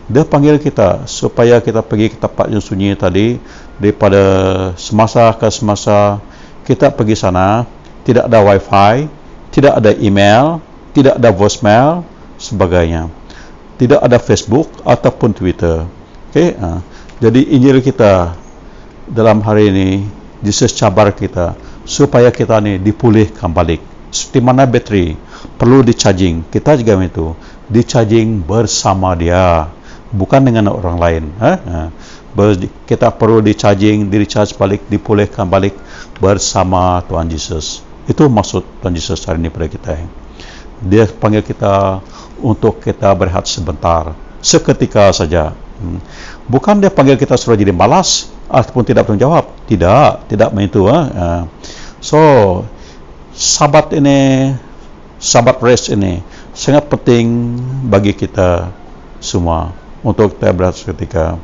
Dia panggil kita supaya kita pergi ke tempat yang sunyi tadi, daripada semasa ke semasa kita pergi sana, tidak ada wifi, tidak ada email, tidak ada voicemail, sebagainya. Tidak ada Facebook ataupun Twitter. Okey, jadi Injil kita dalam hari ini, Jesus cabar kita supaya kita ni dipulihkan balik. Seperti mana bateri perlu di-charging, kita juga itu di-charging bersama dia, bukan dengan orang lain. Kita perlu di-charging, di-recharge balik, dipulihkan balik bersama Tuhan Yesus. Itu maksud Tuhan Yesus hari ini pada kita. Dia panggil kita untuk kita berehat sebentar, seketika saja. Bukan dia panggil kita suruh jadi malas ataupun tidak bertanggung jawab. Tidak begitu. So sabat ini, sabat rest ini sangat penting bagi kita semua untuk kita berehat seketika.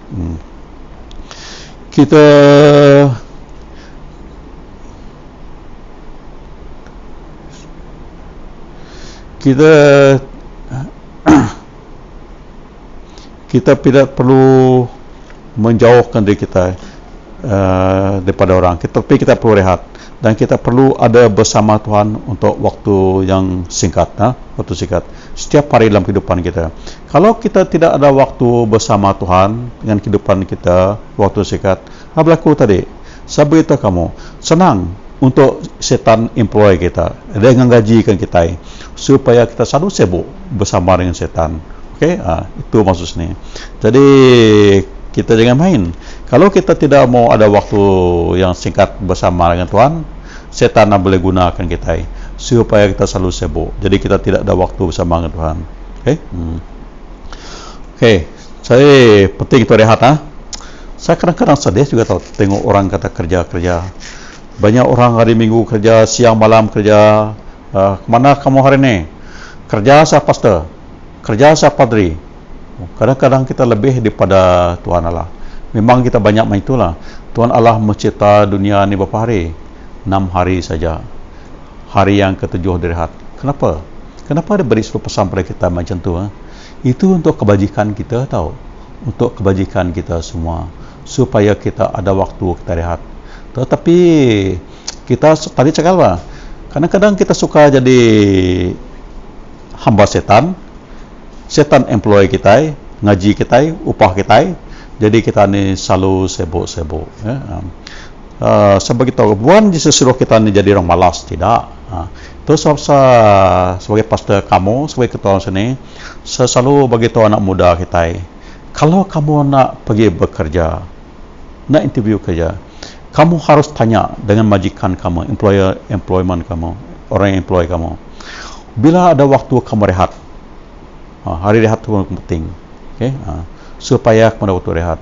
Kita tidak perlu menjauhkan diri kita daripada orang, tapi kita perlu rehat dan kita perlu ada bersama Tuhan untuk waktu yang singkat, waktu singkat setiap hari dalam kehidupan kita. Kalau kita tidak ada waktu bersama Tuhan dengan kehidupan kita, waktu singkat, apa berlaku tadi? Saya beritahu kamu, senang untuk setan employ kita, dengan gajikan kita supaya kita selalu sibuk bersama dengan setan. Okey, itu maksudnya. Jadi kita jangan main. Kalau kita tidak mau ada waktu yang singkat bersama dengan Tuhan, setan boleh gunakan kita supaya kita selalu sibuk. Jadi kita tidak ada waktu bersama dengan Tuhan. Okey. Okey, saya penting itu rehat. Saya kadang-kadang sedih juga tahu tengok orang kata kerja. Banyak orang hari Minggu kerja, siang malam kerja. Mana kamu hari ini? Kerja saya pastor. kerja sepadri. Kadang-kadang kita lebih daripada Tuhan Allah. Memang kita banyak main itulah. Tuhan Allah mencipta dunia ni berapa hari? 6 hari saja. Hari yang ke-7 direhat. Kenapa? Kenapa dia beri seluruh pesan pada kita macam tu? Itu untuk kebajikan kita tahu. Untuk kebajikan kita semua. Supaya kita ada waktu kita rehat. Tetapi kita tadi cakap apa? Kadang-kadang kita suka jadi hamba setan. Setan employ kita, ngaji kita, upah kita. Jadi kita ni selalu sibuk-sibuk. Sebab kita bukan suruh kita ni jadi orang malas, tidak. Terus sebagai pastor kamu, sebagai ketua sini, saya selalu bagi tahu anak muda kita, kalau kamu nak pergi bekerja, nak interview kerja, kamu harus tanya dengan majikan kamu, employment kamu, orang yang employ kamu. Bila ada waktu kamu rehat, hari rehat itu penting, okay? Supaya kamu ada waktu rehat.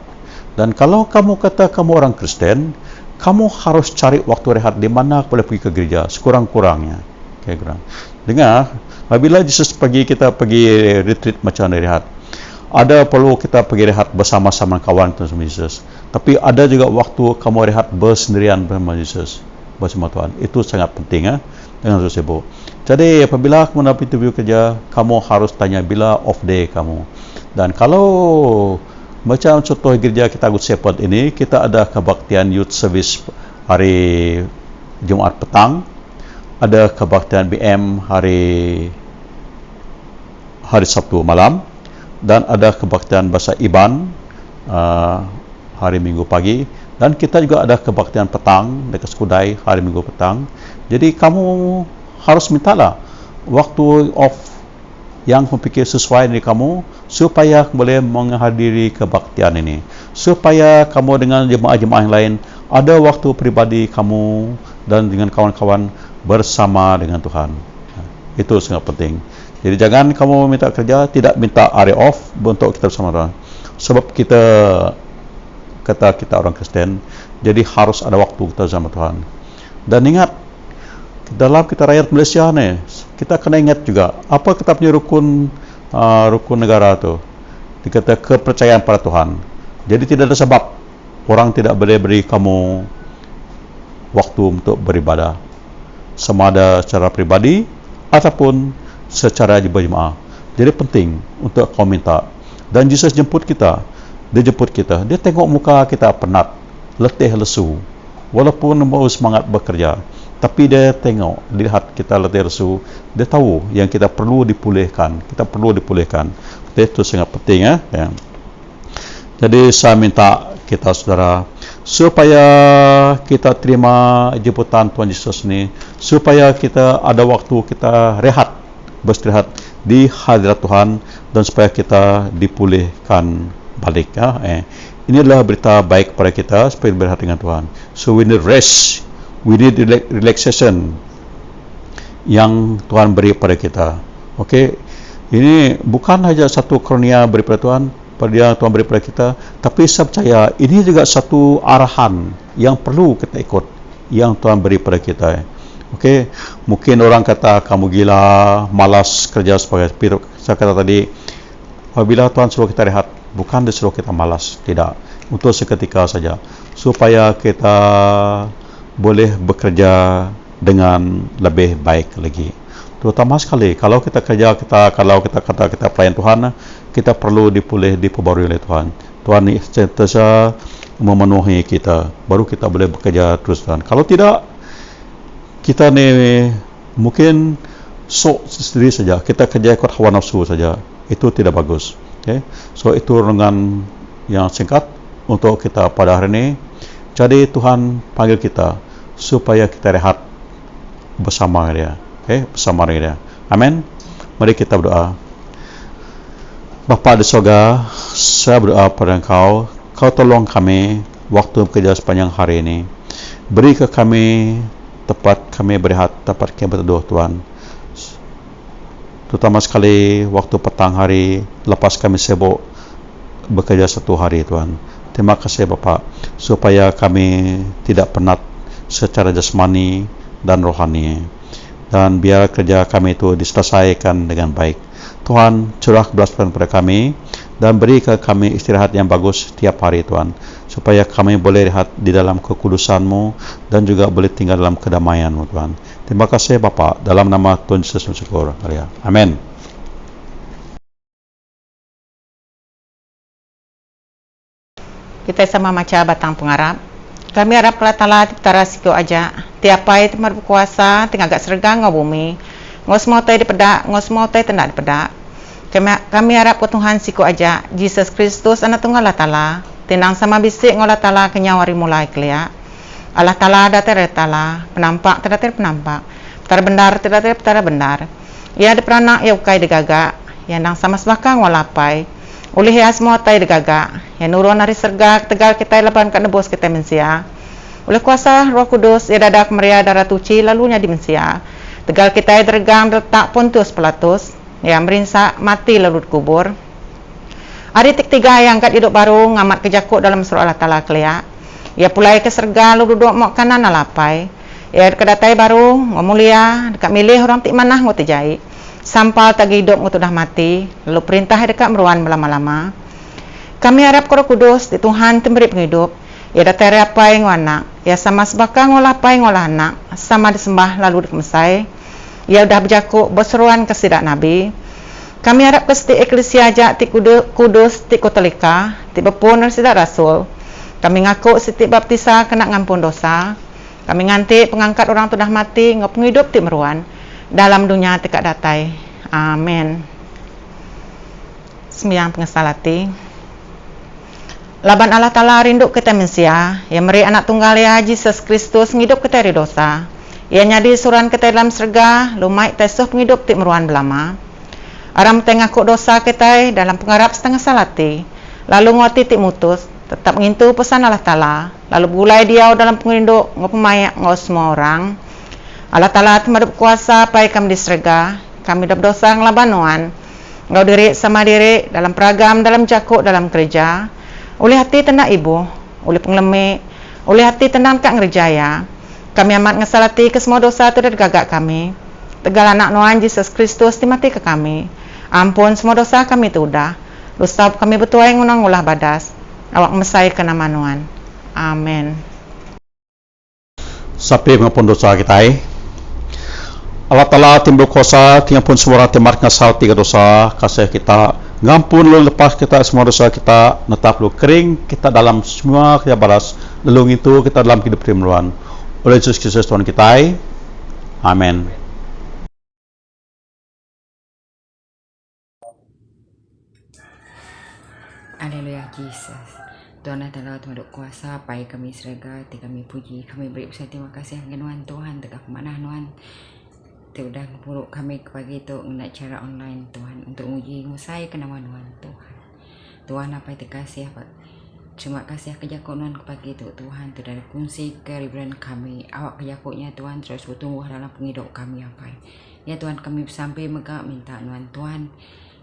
Dan kalau kamu kata kamu orang Kristen, kamu harus cari waktu rehat di mana boleh pergi ke gereja sekurang-kurangnya. Okay, kurang. Dengar, apabila Yesus kita pergi retreat macam mana rehat. Ada perlu kita pergi rehat bersama-sama kawan Tuhan Yesus. Tapi ada juga waktu kamu rehat bersendirian bersama Yesus, bersama Tuhan. Itu sangat penting, dengan sibuk. Jadi apabila kamu nak interview kerja, kamu harus tanya bila off day kamu. Dan kalau macam contoh gereja kita Good Shepherd ini, kita ada kebaktian youth service hari Jumaat petang, ada kebaktian BM hari Sabtu malam, dan ada kebaktian bahasa Iban hari Minggu pagi, dan kita juga ada kebaktian petang dekat Skudai hari Minggu petang. Jadi kamu harus mintalah waktu off yang memfikir sesuai dengan kamu supaya boleh menghadiri kebaktian ini, supaya kamu dengan jemaah-jemaah yang lain ada waktu pribadi kamu dan dengan kawan-kawan bersama dengan Tuhan. Itu sangat penting. Jadi jangan kamu minta kerja, tidak minta hari off untuk kita bersama Tuhan. Sebab kita kata kita orang Kristen, jadi harus ada waktu kita bersama Tuhan. Dan ingat, dalam kita rakyat Malaysia ni, kita kena ingat juga apa kita punya rukun negara tu. Dikata kepercayaan pada Tuhan. Jadi tidak ada sebab orang tidak boleh beri kamu waktu untuk beribadah, sama ada secara pribadi ataupun secara berjemaah. Jadi penting untuk kau minta. Dan Yesus jemput kita. Dia jemput kita. Dia tengok muka kita penat, letih lesu. Walaupun mau semangat bekerja, tapi dia tengok, lihat kita letih lesu, dia tahu yang kita perlu dipulihkan. Kita perlu dipulihkan. Itu sangat penting, ya. Jadi saya minta kita saudara supaya kita terima jemputan Tuhan Yesus ini, supaya kita ada waktu kita rehat, beristirahat di hadirat Tuhan, dan supaya kita dipulihkan balik, ya. Ini adalah berita baik kepada kita supaya berhati dengan Tuhan. So we need rest, we need relaxation yang Tuhan beri pada kita. Okey, ini bukan hanya satu karunia beri pada Tuhan, Tuhan beri pada kita, tapi saya percaya ini juga satu arahan yang perlu kita ikut, yang Tuhan beri pada kita. Okey, mungkin orang kata kamu gila, malas kerja sebagai saya kata tadi, apabila Tuhan suruh kita rehat, bukan dia suruh kita malas, tidak, untuk seketika saja, supaya kita boleh bekerja dengan lebih baik lagi. Terutama sekali kalau kita kerja kalau kita kata kita pelayan Tuhan, kita perlu diperbarui oleh Tuhan. Tuhan ini sentiasa memenuhi kita, baru kita boleh bekerja terus Tuhan. Kalau tidak, kita ni mungkin sok sendiri saja, kita kerja ikut hawa nafsu saja. Itu tidak bagus. Okay? So itu renungan yang singkat untuk kita pada hari ini. Jadi Tuhan panggil kita supaya kita rehat bersama Dia. Okay? Bersama Dia. Amin. Mari kita berdoa. Bapa di surga, saya berdoa pada Engkau, Kau tolong kami waktu bekerja sepanjang hari ini. Beri ke kami tempat kami berehat, tempat kami berteduh Tuhan. Terutama sekali waktu petang hari, lepas kami sibuk bekerja satu hari Tuhan. Terima kasih Bapa, supaya kami tidak penat secara jasmani dan rohani. dan biar kerja kami itu diselesaikan dengan baik. Tuhan, curah kebesaran pada kami dan beri ke kami istirahat yang bagus setiap hari Tuhan, supaya kami boleh lihat di dalam kekudusan-Mu dan juga boleh tinggal dalam kedamaian-Mu Tuhan. Terima kasih Bapa, dalam nama Tuhan Yesus bersyukur. Amin. Kita sama maca batang pengarap. Kami harap kelah tala tiptara sikio aja. Tiapai tempat berkuasa tinggal agak sergang ngau bumi. Ngos mau tai dipedak, ngos mau tai tendak dipedak. Kami harap ke Tuhan sikio aja. Yesus Kristus anak tunggal Allah Ta'ala. Tenang sama bisik ngau Allah Ta'ala kenyawari mulai kelia. Allah Ta'ala datar Ta'ala. Penampak terdatar penampak. Petara benar terdatar petara benar. Ia ada peranak ia ukai digagak. Yang nang sama sebakang ngau lapai. Oleh ya semua tai digagak. Yang nurun hari sergak tegal kita leban kat nebus kita mensia. Oleh kuasa Roh Kudus ia dadak meria darah tuci lalunya di mensia. Tegal kita tergang letak pontus pelatus yang merinsak mati lalu dikubur. Hari tiga yang kat hidup baru ngamat kejakut dalam surah Allah Ta'ala kelia. Ia pulai ke serga lalu duduk mok kanan alapai. Ia kedatai baru ngomulia dekat milih orang tik manah ngotejai. Sampal tak hidup ngau dah mati, lalu perintah dekat meruan lama-lama. Kami harap Roh Kudus di Tuhan memberi penghidup. Ia datai apai ngau anak, ia sama sebakang ngolah apai ngolah anak, sama disembah lalu dikemesai. Ia dah berjakuk berseruan ke sidak Nabi. Kami harap ke setiap eklesia ajak ti kudus ti kotolika, ti bepun sidak rasul. Kami ngaku setiap baptisa kena ngampun dosa. Kami nganti pengangkat orang tu dah mati ngau penghidup ti meruan. Dalam dunia tekak datai. Amin. Sembiang pengesalati. Laban Allah Ta'ala rindu kita mensia, yang meri anak tunggal ya Yesus Kristus ngidup kita dari dosa. Ia nyadi suran kita dalam serga, lumai tesuh penghidup tik meruan belama. Aram tengakuk dosa kita dalam pengarap setengah salati. Lalu ngoti tik mutus, tetap ngintu pesan Allah Ta'ala. Lalu bulai dia dalam penginduk ngopemayak ngos semua orang. Allah Ta'ala temadap kuasa pai kami diserga, kami dap dosa ngelabanuan, ngau diri sama diri dalam peragam, dalam jakuk, dalam kerja, oleh hati tenang ibu, oleh penglemi, oleh hati tenang kak ngerjaya, kami amat ngesalati ke semua dosa tu dari gagak kami, tegal anak nuan Yesus Kristus dimati ke kami, ampun semua dosa kami tu udah, dosa kami betuai ngunang ulah badas, awak mesai ke nama nuan, amin. Sapi mengampun dosa kita. Allah Ta'ala timbul kuasa tiang pun semua orang timar ngasal tiga dosa kasih kita ngampun lalu lepas kita semua dosa kita netap lu kering kita dalam semua kerja balas lalu itu kita dalam hidup primeruan oleh Yesus Kristus Tuhan kita. Amin. Haleluya Jesus. Tuhan adalah Tuhan kuasa pai kami serga kami puji kami beri usaha terima kasih dengan Tuhan tegak mana Tuhan udah ngepuruk kami pagi itu nak cara online Tuhan untuk uji ngusai ke nama Tuhan apa itu kasih apa terima kasih kejakuan ke pagi itu Tuhan tu dari kunci keribuan kami awak kejakutnya Tuhan terus bertumbuh dalam penghidup kami apa ya Tuhan kami sampai mega minta Tuhan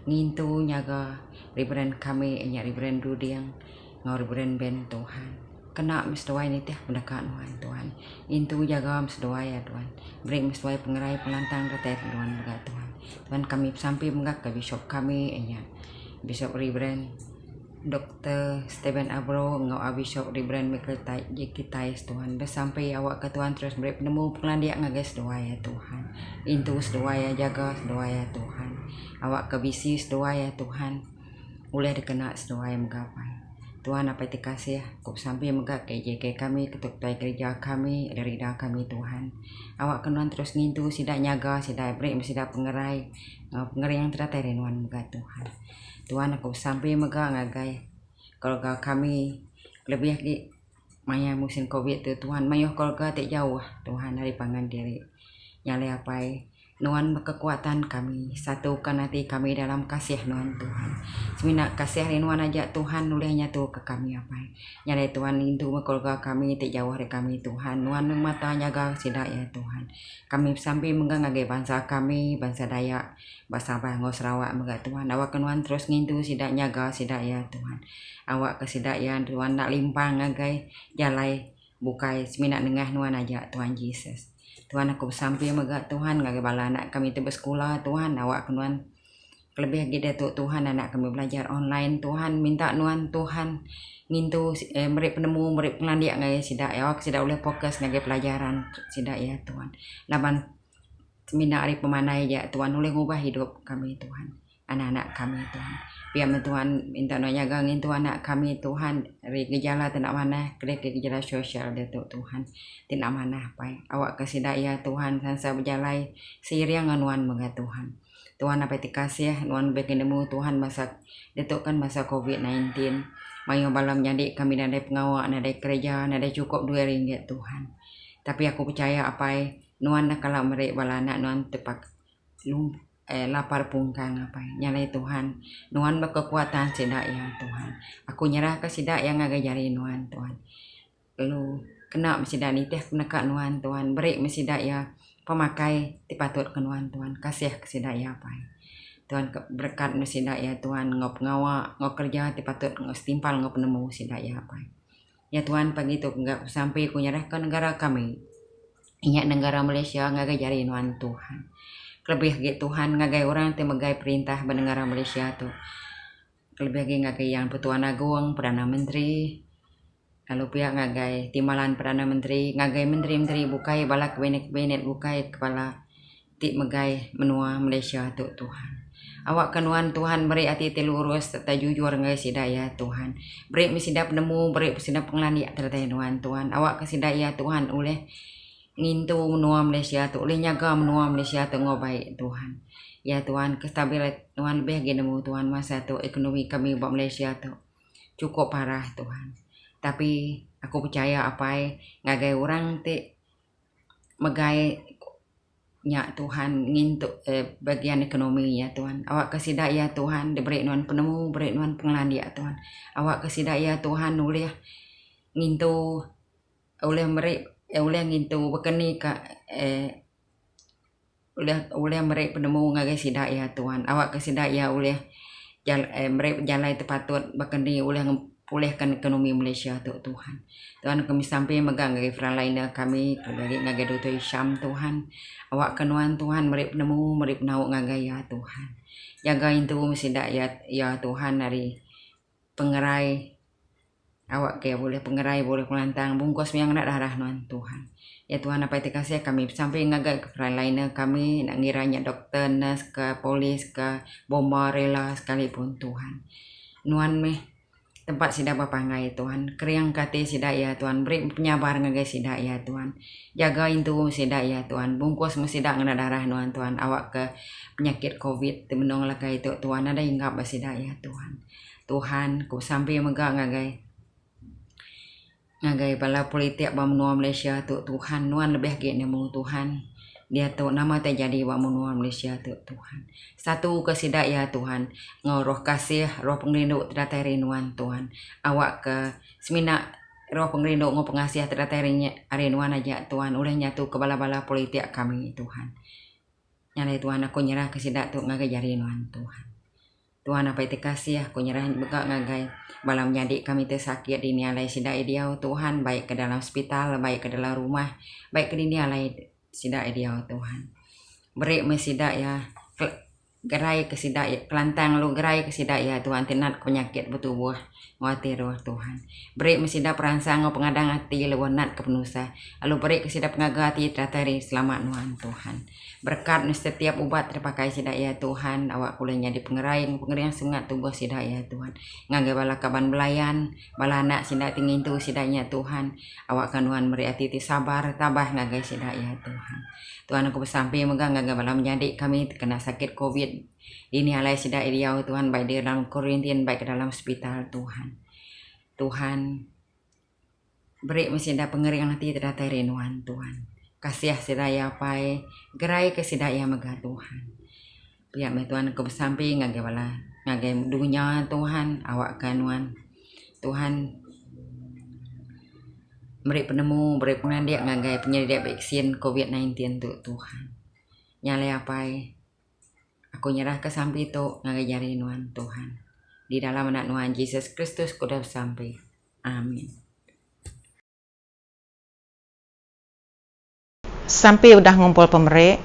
ngintu nyaga ribuan kami ribuan dudi yang ngau ribuan ben Tuhan kena mesti ini teh mendekat Tuhan intu jaga mesti ya Tuhan beri mesti pengerai pelantang retet Tuhan enggak Tuhan kami sampai menggak ke bishop kami Bishop Reverend Dr. Stephen Abro ngau Bishop Reverend Michael Jikitais Tuhan sampai awak ke Tuhan terus beri penemu pengandia ngagas doa ya Tuhan intu doa ya jaga doa ya Tuhan awak ke bisis doa ya Tuhan boleh dikena doa yang menggapai Tuhan apa itu kasih kok sampai megak KJK kami ketuk gereja kami dari dah kami Tuhan awak kenuan terus ngintu sidak nyaga sidak break sidak pengerai yang teratai nuan megak Tuhan aku sampai megak ngagai kalau kami lebih di maya musim covid tu Tuhan mayo kalau tak jauh Tuhan dari pangan diri nyale apa Nuan kekuatan kami satukan hati kami dalam kasih Nuan Tuhan semina kasih hari Nuan aja Tuhan olehnya tu ke kami apa nyalai Tuhan itu keluarga kami tak jauh dari kami Tuhan Nuan mata jaga sidak ya Tuhan kami sampai menggangai bangsa kami bangsa Dayak bahasa Bangor Sarawak megak Tuhan awak Nuan terus ngintu sidak nyaga sidak ya Tuhan awak ke sidak ya Tuhan nak limpang ngagai jalai bukai semina nengah Nuan aja Tuhan Yesus Tuhan aku sampai megak Tuhan ngagai bala anak kami tu bersekolah Tuhan awak kenuan lebih lagi Datuk Tuhan anak kami belajar online Tuhan minta nuan Tuhan ngintu mereka penemu mereka pengandiak ngai sidak ya awak sidak boleh fokus ngagai pelajaran sidak ya Tuhan laban mina hari pemanai ya Tuhan boleh ngubah hidup kami Tuhan anak-anak kami Tuhan biar Tuhan minta nanya gangin Tuhan anak kami Tuhan dari gejala tidak mana gejala sosial Datuk Tuhan tidak mana pai awak kesidak ya Tuhan sansa berjalai seiring anuan mengat Tuhan Tuhan apa dikasih nuan bekenemu Tuhan masa Datuk kan masa COVID-19 mayo balam jadi kami ada pengawak ada kerja ada cukup RM2 Tuhan tapi aku percaya apa nuan nak kalau mereka bala anak nuan tepak lapar pungkang apa nyalai Tuhan nuan berkekuatan sidak ya Tuhan aku nyerah ke sidak yang agak jari nuan Tuhan lu kena mesidak ni teh kena nuan Tuhan beri mesidak ya pemakai tipatut kenuan Tuhan kasih kesidak ya apa Tuhan berkat mesidak ya Tuhan ngop ngawak ngop kerja tipatut ngop setimpal ngop penemu sidak ya apa ya Tuhan pagi tu enggak sampai ku nyerah ke negara kami ingat negara Malaysia ngagai jari nuan Tuhan lebih lagi Tuhan ngagai orang te megai perintah negara Malaysia tu lebih lagi ngagai yang Pertuan Agung Perdana Menteri lalu pihak ngagai timbalan Perdana Menteri ngagai menteri-menteri bukai bala kabinet bukai kepala ti megai menua Malaysia tu Tuhan awak kenuan Tuhan beri hati telurus serta jujur ngai sidaya Tuhan beri mesidap nemu beri mesidap penglani tertai Tuhan awak kesidaya Tuhan oleh ngintu menua Malaysia tu oleh nyaga menua Malaysia tu ngobai Tuhan ya Tuhan kestabilan Tuhan lebih lagi nemu Tuhan masa tu ekonomi kami buat Malaysia tu cukup parah Tuhan tapi aku percaya apa ngagai orang te megai nya Tuhan ngintuk bagian ekonomi ya Tuhan awak kesidak ya Tuhan diberi nuan penemu beri nuan pengelandi ya Tuhan awak kesidak ya Tuhan oleh ngintu oleh beri oleh ngintu bekeni ka oleh beri penemu ngagai sidak ya Tuhan awak kesidak ya oleh beri jalan tepatut bekeni oleh pulihkan ekonomi Malaysia tu Tuhan. Tuhan kami sampai megang dari Fralaina kami dari ngagai Dr. Syam Tuhan. Awak kenuan Tuhan merip nemu merip nau ngagai ya Tuhan. Jaga itu mesidak ya Tuhan dari pengerai awak ke boleh pengerai boleh pelantang bungkus yang nak darah nuan Tuhan. Ya Tuhan apa itu kasih kami sampai ngagai ke Fralaina kami nak ngiranya doktor, nurse ke polis ke bomba rela sekalipun Tuhan. Nuan meh tempat sidak bapangai Tuhan keriang kate sidak ya Tuhan beri penyabar ngagai sidak ya Tuhan jaga itu sidak ya Tuhan bungkus mesidak ngena darah nuan Tuhan awak ke penyakit COVID temenong lah itu Tuhan ada hinggap basidak ya Tuhan ku sampai megak ngagai bala politik bamenua Malaysia tu Tuhan nuan lebih lagi nemu Tuhan dia tu nama terjadi wa menua Malaysia tu Tuhan satu kesidak ya Tuhan ngoroh kasih roh penglinduk terdatai rinuan Tuhan awak ke semina roh penglinduk ngau pengasih terdatai rinuan aja Tuhan oleh nyatu ke bala-bala politik kami Tuhan nyalai Tuhan aku nyerah kesidak tu ngagai jari rinuan Tuhan apa itu kasih aku nyerah bekak ngagai balam nyadik kami tersakit di nialai sidak dia Tuhan baik ke dalam hospital baik ke dalam rumah baik ke nialai sidak dia Tuhan beri mesidak ya gerai ke sidak ya kelantang lu gerai ke sidak ya Tuhan tinat penyakit bertubuh ngati roh Tuhan beri mesidak perangsang pengadang hati lewanat ke penusa lalu beri ke sidak pengagati teratari selamat nuan Tuhan berkat setiap ubat terpakai sidak ya Tuhan awak kulenya di pengerian semangat tubuh sidak ya Tuhan ngagai bala kaban belayan bala anak sidak tingin tu sidaknya Tuhan awak kanuan beri hati sabar tabah ngagai sidak ya Tuhan aku bersampai megang ngagai bala menjadi kami kena sakit COVID ini alai sidak dia Tuhan baik di dalam Korintian baik ke dalam hospital Tuhan beri mesidak pengerian hati terdatai rinuan Tuhan kasih sidaya pai gerai ke sidaya mega Tuhan pihak Tuhan aku bersampai ngagai bala ngagai dunia Tuhan awak kanuan Tuhan beri penemu beri pengandiak ngagai penyediak vaksin COVID-19 tu Tuhan nyalai apai aku nyerah ke sampai tu ngagai jari nuan Tuhan di dalam anak nuan Yesus Kristus kuda sampai amin. sampai udah ngumpul pemerik.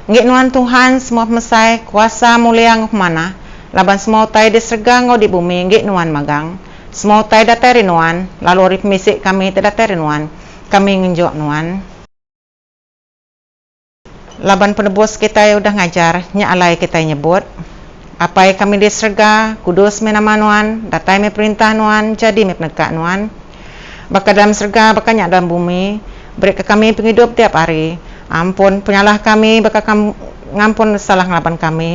Ngik nuan Tuhan semua mesai kuasa mulia ngok mana. Laban semua tai di serga ngok di bumi ngik nuan magang. Semua tai datari nuan, lalu ori pemisik kami tidak datari nuan. Kami ngenjok nuan. Laban penebus kita udah ngajar, nyalai kita nyebut. Apa yang kami di serga, kudus menama nuan, datai me perintah nuan, jadi me penegak nuan. Baka dalam serga, baka nyak dalam bumi, beri ke kami penghidup tiap hari. Ampun penyalah kami, baka ngampun salah ngelapan kami.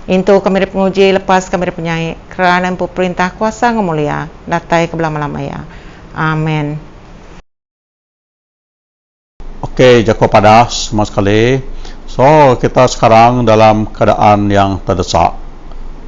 Itu kami penguji, lepas kami penyai. Kerana empu perintah kuasa ngemulia, datai ke belamaya. Amin. Oke, Jakob pada semua sekali. So, kita sekarang dalam keadaan yang terdesak,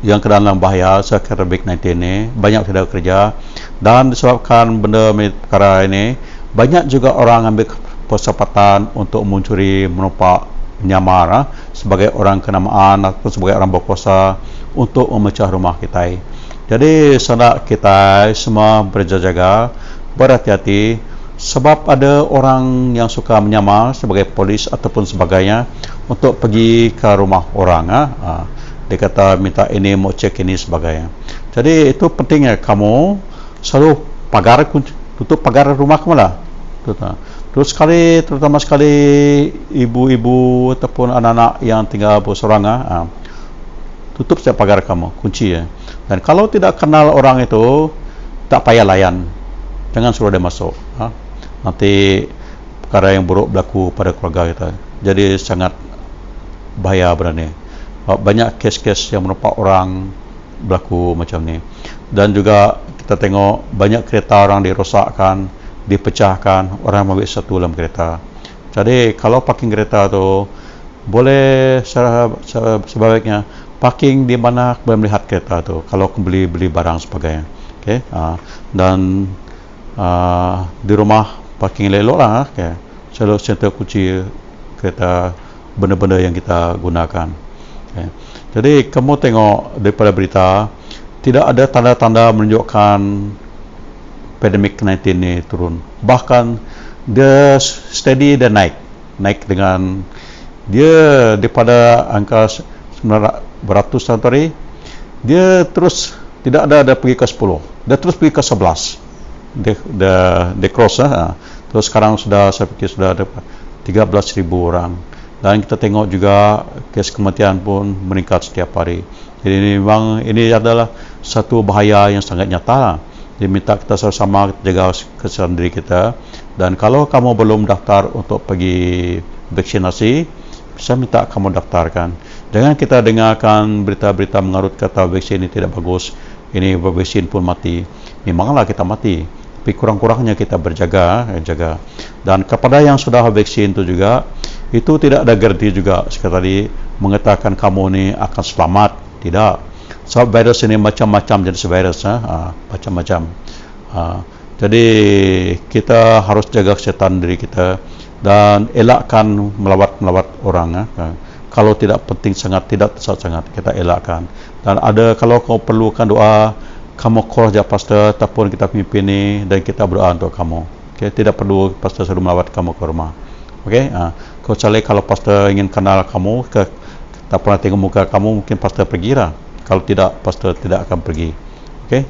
yang keadaan bahaya sekarang COVID-19 ini, banyak tidak kerja, dan disebabkan benda perkara ini, banyak juga orang ambil kesempatan untuk mencuri, menumpak, menyamar sebagai orang kenamaan atau sebagai orang berkuasa untuk memecah rumah kita. Jadi, saudara kita semua berjaga-jaga, berhati-hati, sebab ada orang yang suka menyamar sebagai polis ataupun sebagainya untuk pergi ke rumah orang. Dia kata minta ini, mau cek ini sebagainya. Jadi itu pentingnya kamu selalu tutup pagar rumah kamu lah. Terus sekali, terutama sekali ibu-ibu ataupun anak-anak yang tinggal berseorangan, tutup setiap pagar kamu, kunci ya. Dan kalau tidak kenal orang itu, tak payah layan, jangan suruh dia masuk. Nanti perkara yang buruk berlaku pada keluarga kita. Jadi sangat bahaya berani. Banyak kes-kes yang menimpa orang berlaku macam ni. Dan juga kita tengok banyak kereta orang dirosakkan, dipecahkan, orang ambil satu dalam kereta. Jadi kalau parking kereta tu boleh sebaiknya parking di mana boleh melihat kereta tu kalau beli barang sebagainya. Okey. Dan di rumah parking elok lah. Okay. Selalu sentuh kunci kereta, benda-benda yang kita gunakan. Okay. Jadi kamu tengok daripada berita tidak ada tanda-tanda menunjukkan pandemik 19 ni turun. Bahkan dia steady dan naik dengan dia daripada angka 900 hari dia terus tidak ada pergi ke 10. Dia terus pergi ke 11. Dia cross terus sekarang saya fikir sudah ada 13,000 orang. Dan kita tengok juga kes kematian pun meningkat setiap hari. Jadi memang ini adalah satu bahaya yang sangat nyata. Jadi minta kita sama-sama jaga kesehatan diri kita. Dan kalau kamu belum daftar untuk pergi vaksinasi, bisa minta kamu daftarkan. Jangan kita dengarkan berita-berita mengarut kata vaksin ini tidak bagus, ini vaksin pun mati. Memanglah kita mati, tapi kurang-kurangnya kita berjaga. Dan kepada yang sudah vaksin itu juga, itu tidak ada garanti juga seperti tadi mengatakan kamu ni akan selamat. Tidak. Sebab virus ini macam-macam jenis virus, macam-macam. Jadi kita harus jaga kesehatan diri kita dan elakkan melawat orang. Kalau tidak penting sangat, tidak sangat, kita elakkan. Dan ada kalau kau perlukan doa, kamu call saja pastor ataupun kita pimpin ni dan kita berdoa untuk kamu. Okay? Tidak perlu pastor suruh melawat kamu ke rumah. Okay? Kecuali kalau pastor ingin kenal kamu, tak pernah tengok muka kamu, mungkin pastor pergilah. Kalau tidak, pastor tidak akan pergi. Okay?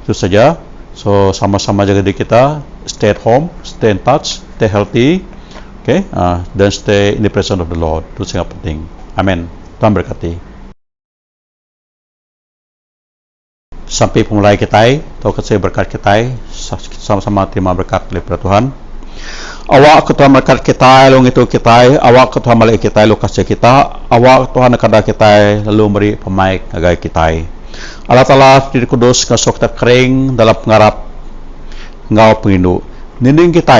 Itu saja. So sama-sama jaga diri kita, stay at home, stay in touch, stay healthy, okay? Dan stay in the presence of the Lord. Itu sangat penting. Amin. Tuhan berkati. Sampai pemulai kita, tahu kasih berkat kita, sama-sama terima berkat daripada Tuhan. Awak ke Tuhan berkat kita, lalu itu kita, awak ke Tuhan malaikat kita, lalu kasih kita, awak Tuhan kepada kita, lalu beri pemaik agai kita. Allah Ta'ala diri kudus kasok kita kering dalam pengarap engkau pengindu. Ninding kita,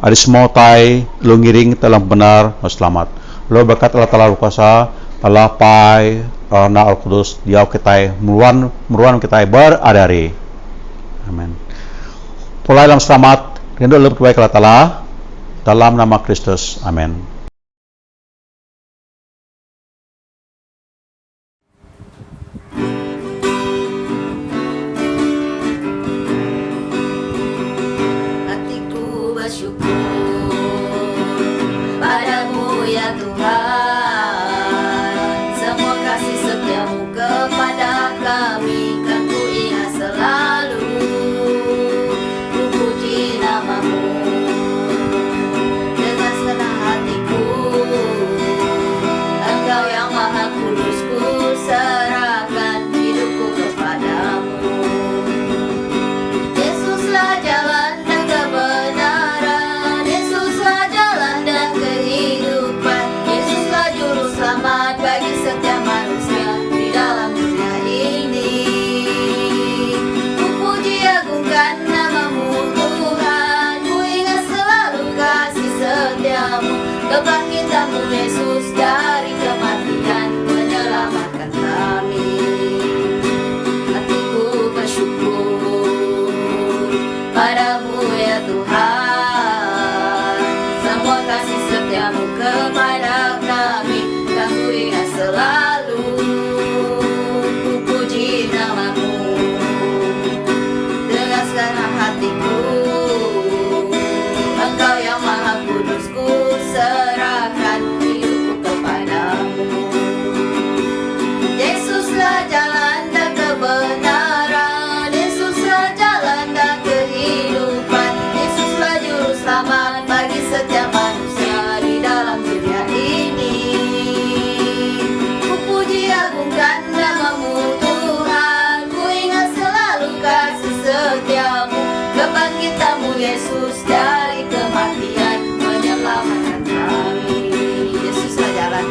ada semua tay, lalu ngiring dalam benar, selamat. Lalu berkat Allah Ta'ala kuasa, Allah Pai, Anak Al-Qudus, diau kita, meruan kita berada-ada. Amin. Pulai dalam selamat, rindu lebih baik Allah Ta'ala, dalam nama Kristus. Amin. Hatiku bersyukur Tuhan. Semua kasih setiamu kepada kami kan ku ingat selalu. Ku puji namamu dengan senang hatiku. Engkau yang maha kudus, ku serahkan hidupku kepadamu. Yesuslah jalan dan kebenaran, Yesuslah jalan dan kehidupan, Yesuslah juru selamat bagi setiap manusia di dalam dunia ini. Ku puji agungkan namamu Tuhan, ku ingat selalu kasih setiamu, kebangkitanmu Yesus dari kematian menyelamatkan kami. Hatiku bersyukur padamu ya Tuhan. Semua kasih setiamu kepada kami kan ku ingat selalu. Ku puji namamu dengan segenap hatiku. Engkau yang maha kudus, ku serahkan hidupku kepadamu. Yesuslah jalan dan kebenaran, Yesuslah jalan dan kehidupan, Yesuslah juru selamat bagi setiap manusia di dalam dunia ini. Ku puji agungkan namamu Tuhan, ku ingat selalu kasih setiamu, kebangkitanmu Yesus dari kematian menyelamatkan kami. Yesuslah jalan